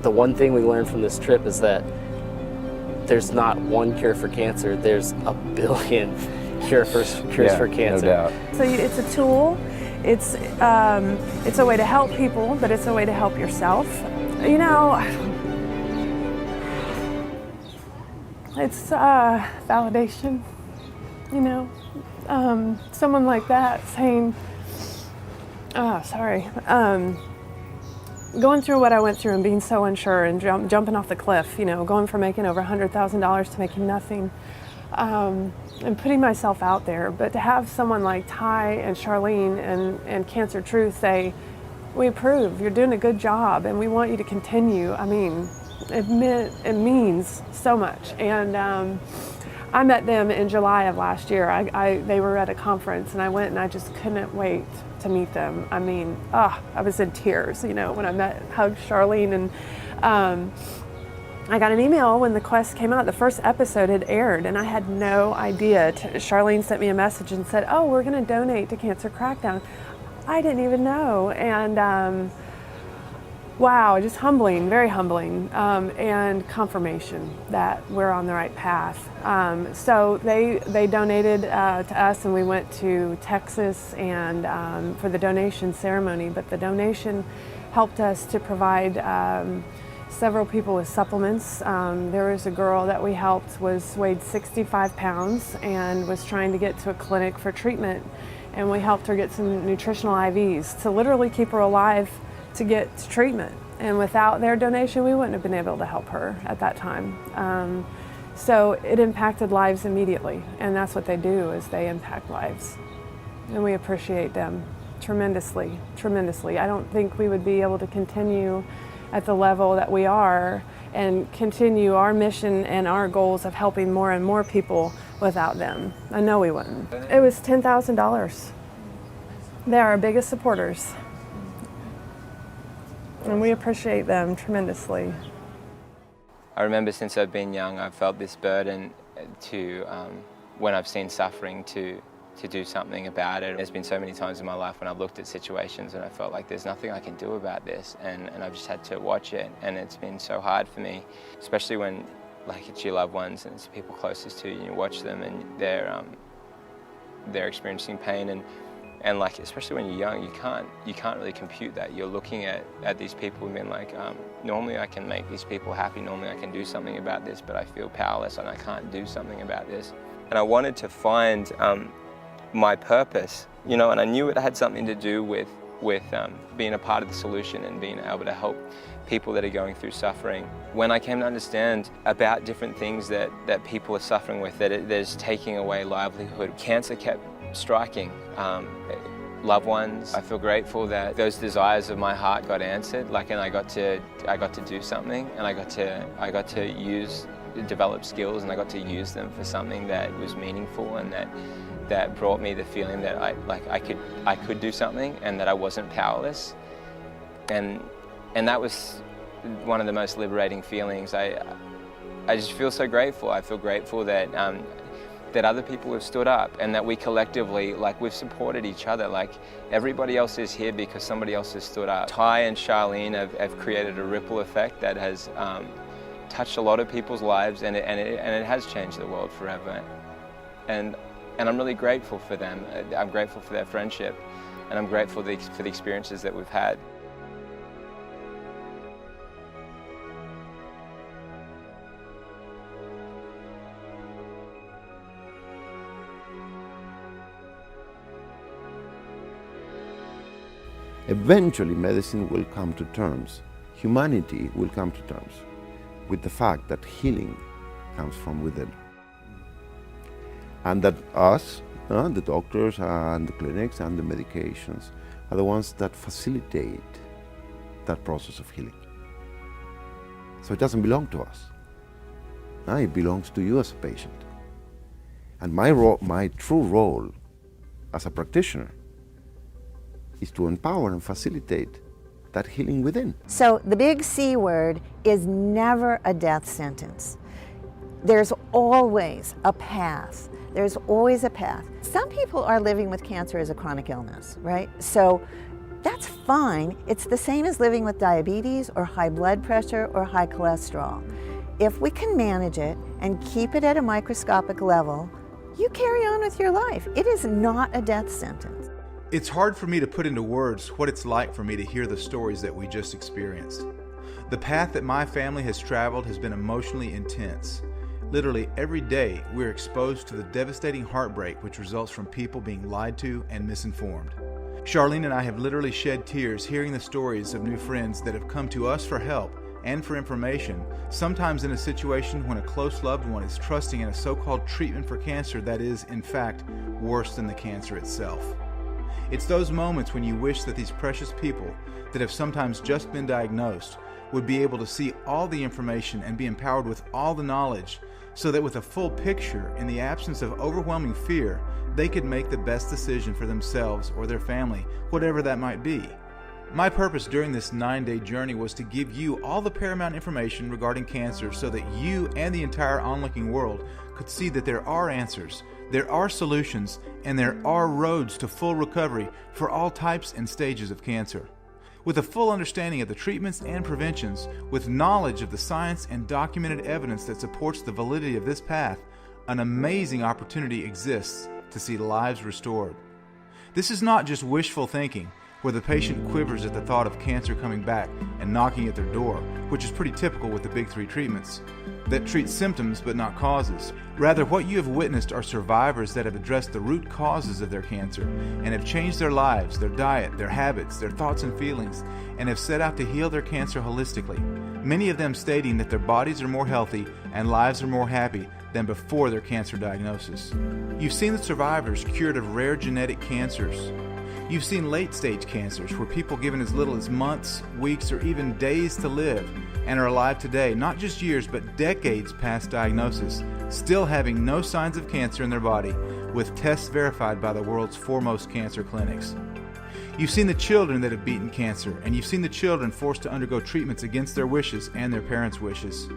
the one thing we learned from this trip is that there's not one cure for cancer, there's a billion cures for cancer. No doubt. So it's a tool, it's a way to help people, but it's a way to help yourself. It's validation, someone like that saying, going through what I went through and being so unsure and jumping off the cliff, going from making over $100,000 to making nothing, and putting myself out there. But to have someone like Ty and Charlene and Cancer Truth say, we approve, you're doing a good job and we want you to continue. I mean, it means so much. And I met them in July of last year. They were at a conference and I went and I just couldn't wait to meet them. I mean, I was in tears, when I hugged Charlene. And I got an email when the quest came out. The first episode had aired and I had no idea. Charlene sent me a message and said, oh, we're gonna donate to Cancer Crackdown. I didn't even know. And wow, just humbling, very humbling, and confirmation that we're on the right path. So they donated to us and we went to Texas and for the donation ceremony, but the donation helped us to provide several people with supplements. There was a girl that we helped weighed 65 pounds and was trying to get to a clinic for treatment, and we helped her get some nutritional IVs to literally keep her alive to get to treatment. And without their donation, we wouldn't have been able to help her at that time. So it impacted lives immediately, and that's what they do, is they impact lives. And we appreciate them tremendously, tremendously. I don't think we would be able to continue at the level that we are and continue our mission and our goals of helping more and more people without them. I know we wouldn't. It was $10,000. They are our biggest supporters. and we appreciate them tremendously. I remember since I've been young, I've felt this burden to, when I've seen suffering, to do something about it. There's been so many times in my life when I've looked at situations and I felt like there's nothing I can do about this, and I've just had to watch it, and it's been so hard for me, especially when, like, it's your loved ones and it's people closest to you, and you watch them and they're experiencing pain, and like, especially when you're young, you can't really compute that. You're looking at these people and being like, normally I can make these people happy, normally I can do something about this, but I feel powerless and I can't do something about this. And I wanted to find my purpose, you know, and I knew it had something to do with being a part of the solution and being able to help people that are going through suffering. When I came to understand about different things that people are suffering with, that there's taking away livelihood, cancer kept striking. Loved ones, I feel grateful that those desires of my heart got answered, like, and I got to do something, and I got to develop skills, and I got to use them for something that was meaningful, and that brought me the feeling that I could do something, and that I wasn't powerless, and that was one of the most liberating feelings. I just feel so grateful. I feel grateful that other people have stood up, and that we collectively, like, we've supported each other. Like, everybody else is here because somebody else has stood up. Ty and Charlene have created a ripple effect that has touched a lot of people's lives, and it has changed the world forever. And I'm really grateful for them. I'm grateful for their friendship, and I'm grateful for the experiences that we've had. Eventually, medicine will come to terms, humanity will come to terms with the fact that healing comes from within. And that us, the doctors and the clinics and the medications, are the ones that facilitate that process of healing. So it doesn't belong to us. It belongs to you as a patient. And my true role as a practitioner is to empower and facilitate that healing within. So the big C word is never a death sentence. There's always a path. There's always a path. Some people are living with cancer as a chronic illness, right? So that's fine. It's the same as living with diabetes or high blood pressure or high cholesterol. If we can manage it and keep it at a microscopic level, you carry on with your life. It is not a death sentence. It's hard for me to put into words what it's like for me to hear the stories that we just experienced. The path that my family has traveled has been emotionally intense. Literally every day, we're exposed to the devastating heartbreak which results from people being lied to and misinformed. Charlene and I have literally shed tears hearing the stories of new friends that have come to us for help and for information, sometimes in a situation when a close loved one is trusting in a so-called treatment for cancer that is, in fact, worse than the cancer itself. It's those moments when you wish that these precious people that have sometimes just been diagnosed would be able to see all the information and be empowered with all the knowledge, so that with a full picture, in the absence of overwhelming fear, they could make the best decision for themselves or their family, whatever that might be. My purpose during this 9-day journey was to give you all the paramount information regarding cancer so that you and the entire onlooking world could see that there are answers, there are solutions, and there are roads to full recovery for all types and stages of cancer. With a full understanding of the treatments and preventions, with knowledge of the science and documented evidence that supports the validity of this path, an amazing opportunity exists to see lives restored. This is not just wishful thinking, where the patient quivers at the thought of cancer coming back and knocking at their door, which is pretty typical with the big three treatments that treat symptoms but not causes. Rather, what you have witnessed are survivors that have addressed the root causes of their cancer and have changed their lives, their diet, their habits, their thoughts and feelings, and have set out to heal their cancer holistically, many of them stating that their bodies are more healthy and lives are more happy than before their cancer diagnosis. You've seen the survivors cured of rare genetic cancers. You've seen late-stage cancers where people given as little as months, weeks, or even days to live and are alive today, not just years but decades past diagnosis, still having no signs of cancer in their body, with tests verified by the world's foremost cancer clinics. You've seen the children that have beaten cancer, and you've seen the children forced to undergo treatments against their wishes and their parents' wishes.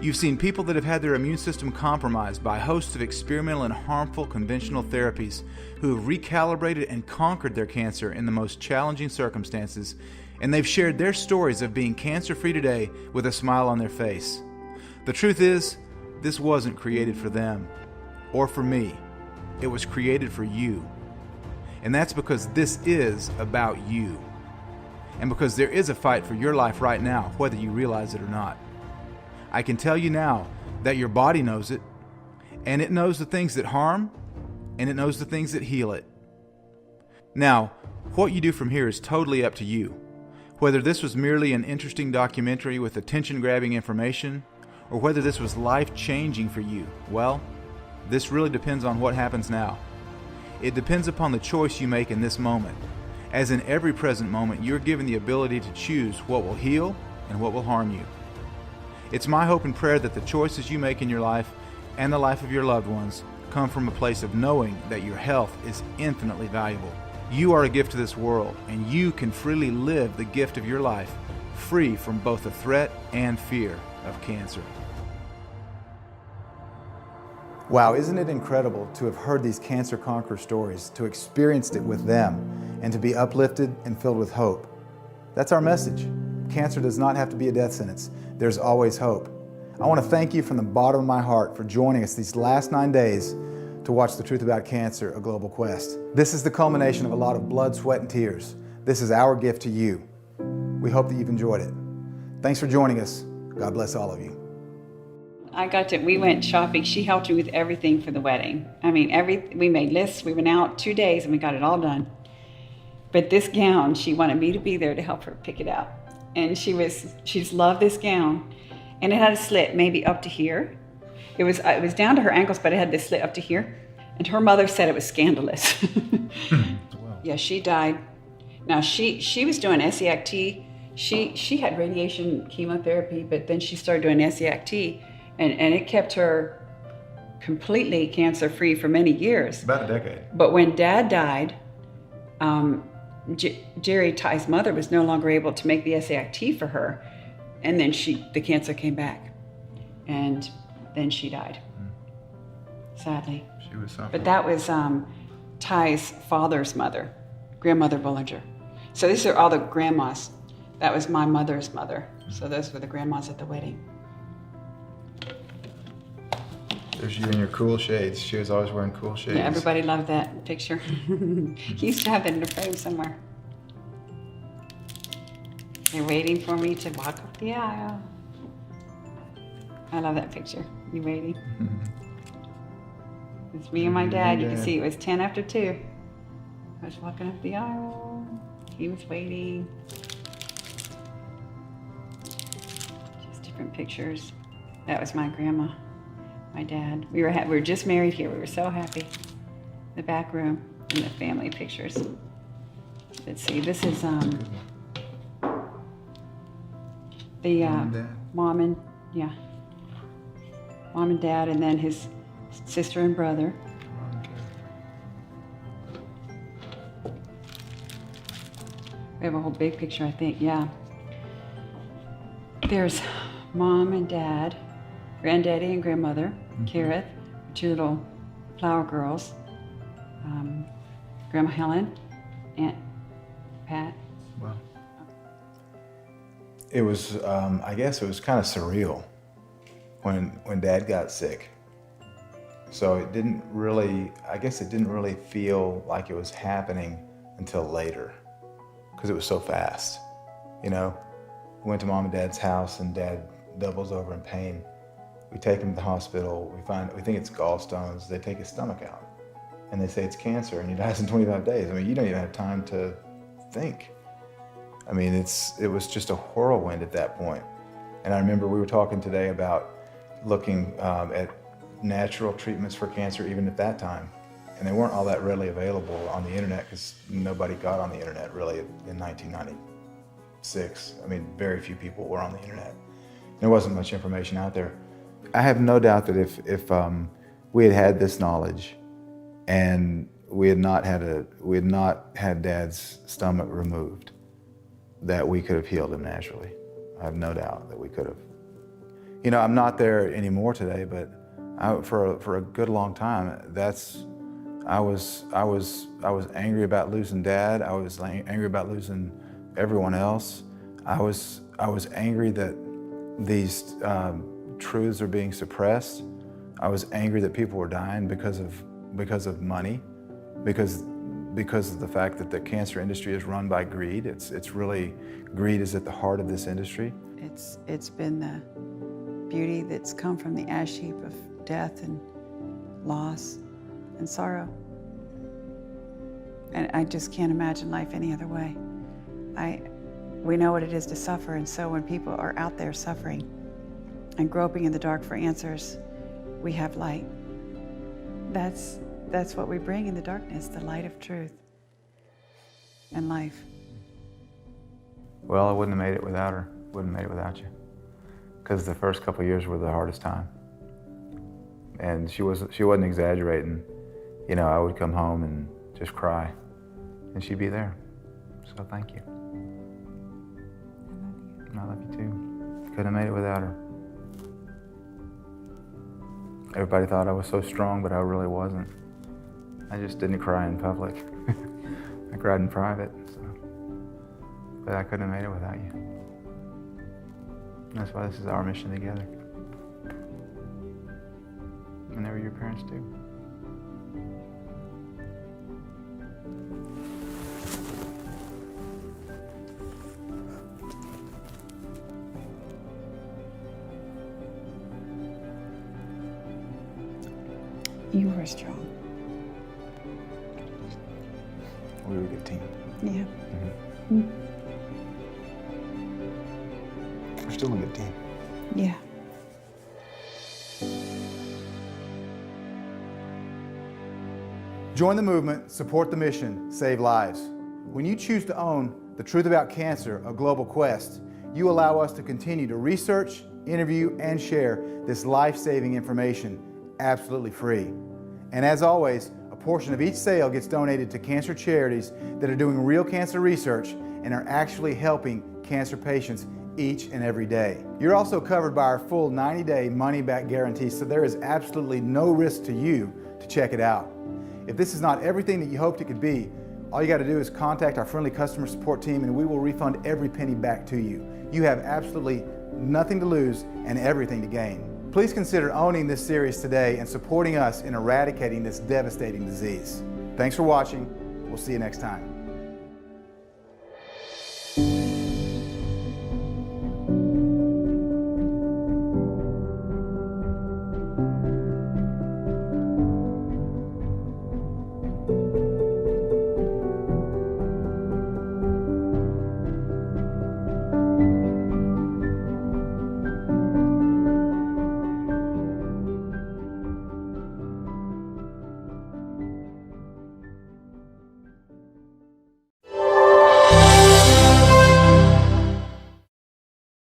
You've seen people that have had their immune system compromised by hosts of experimental and harmful conventional therapies who have recalibrated and conquered their cancer in the most challenging circumstances, and they've shared their stories of being cancer-free today with a smile on their face. The truth is, this wasn't created for them or for me. It was created for you. And that's because this is about you. And because there is a fight for your life right now, whether you realize it or not. I can tell you now that your body knows it, and it knows the things that harm, and it knows the things that heal it. Now, what you do from here is totally up to you. Whether this was merely an interesting documentary with attention-grabbing information, or whether this was life-changing for you, well, this really depends on what happens now. It depends upon the choice you make in this moment. As in every present moment, you're given the ability to choose what will heal and what will harm you. It's my hope and prayer that the choices you make in your life and the life of your loved ones come from a place of knowing that your health is infinitely valuable. You are a gift to this world, and you can freely live the gift of your life, free from both the threat and fear of cancer. Wow, isn't it incredible to have heard these cancer conqueror stories, to experienced it with them, and to be uplifted and filled with hope? That's our message. Cancer does not have to be a death sentence. There's always hope. I want to thank you from the bottom of my heart for joining us these last 9 days to watch The Truth About Cancer, A Global Quest. This is the culmination of a lot of blood, sweat, and tears. This is our gift to you. We hope that you've enjoyed it. Thanks for joining us. God bless all of you. We went shopping. She helped me with everything for the wedding. I mean, we made lists. We went out 2 days and we got it all done. But this gown, she wanted me to be there to help her pick it out. And she just loved this gown. And it had a slit maybe up to here. It was down to her ankles, but it had this slit up to here. And her mother said it was scandalous. Yeah, she died. Now she was doing SEACT. She had radiation chemotherapy, but then she started doing SEACT. And it kept her completely cancer-free for many years. About a decade. But when Dad died, Jerry, Ty's mother, was no longer able to make the SEACT for her. And then the cancer came back. And then she died, sadly. She was suffering. But that was Ty's father's mother, Grandmother Bullinger. So these are all the grandmas. That was my mother's mother. So those were the grandmas at the wedding. There's you in your cool shades. She was always wearing cool shades. Yeah, everybody loved that picture. He used to have it in a frame somewhere. They're waiting for me to walk up the aisle. I love that picture. You waiting? It's me and my dad. You can see it was 10 after 2. I was walking up the aisle. He was waiting. Just different pictures. That was my grandma. My dad. We were just married here. We were so happy. The back room and the family pictures. Let's see. This is the mom and dad, and then his sister and brother. We have a whole big picture, I think. Yeah. There's mom and dad, granddaddy and grandmother. Kareth, 2 little flower girls, Grandma Helen, Aunt Pat. Wow. It was, I guess it was kind of surreal when Dad got sick. So it didn't really feel like it was happening until later, because it was so fast. You know, we went to Mom and Dad's house and Dad doubles over in pain. We take him to the hospital, we think it's gallstones, they take his stomach out. And they say it's cancer and he dies in 25 days. I mean, you don't even have time to think. I mean, it was just a whirlwind at that point. And I remember we were talking today about looking at natural treatments for cancer even at that time. And they weren't all that readily available on the internet because nobody got on the internet really in 1996. I mean, very few people were on the internet. There wasn't much information out there. I have no doubt that if we had had this knowledge and we had not had Dad's stomach removed, that we could have healed him naturally. I have no doubt that we could have. You know, I'm not there anymore today, but for a good long time, I was angry about losing Dad. I was angry about losing everyone else. I was angry that these truths are being suppressed. I was angry that people were dying because of money, because of the fact that the cancer industry is run by greed. It's really, greed is at the heart of this industry. It's been the beauty that's come from the ash heap of death and loss and sorrow. And I just can't imagine life any other way. We know what it is to suffer, and so when people are out there suffering and groping in the dark for answers, we have light. That's what we bring in the darkness, the light of truth and life. Well, I wouldn't have made it without her. Wouldn't have made it without you. Because the first couple of years were the hardest time. And she wasn't exaggerating. You know, I would come home and just cry, and she'd be there. So thank you. I love you too. Couldn't have made it without her. Everybody thought I was so strong, but I really wasn't. I just didn't cry in public. I cried in private. So. But I couldn't have made it without you. And that's why this is our mission together. And they were your parents too. You were strong. We were a good team. Yeah. Mm-hmm. We're still a good team. Yeah. Join the movement, support the mission, save lives. When you choose to own The Truth About Cancer, a global quest, you allow us to continue to research, interview, and share this life-saving information absolutely free. And as always, a portion of each sale gets donated to cancer charities that are doing real cancer research and are actually helping cancer patients each and every day. You're also covered by our full 90-day money-back guarantee, so there is absolutely no risk to you to check it out. If this is not everything that you hoped it could be, all you got to do is contact our friendly customer support team and we will refund every penny back to you. You have absolutely nothing to lose and everything to gain. Please consider owning this series today and supporting us in eradicating this devastating disease. Thanks for watching. We'll see you next time.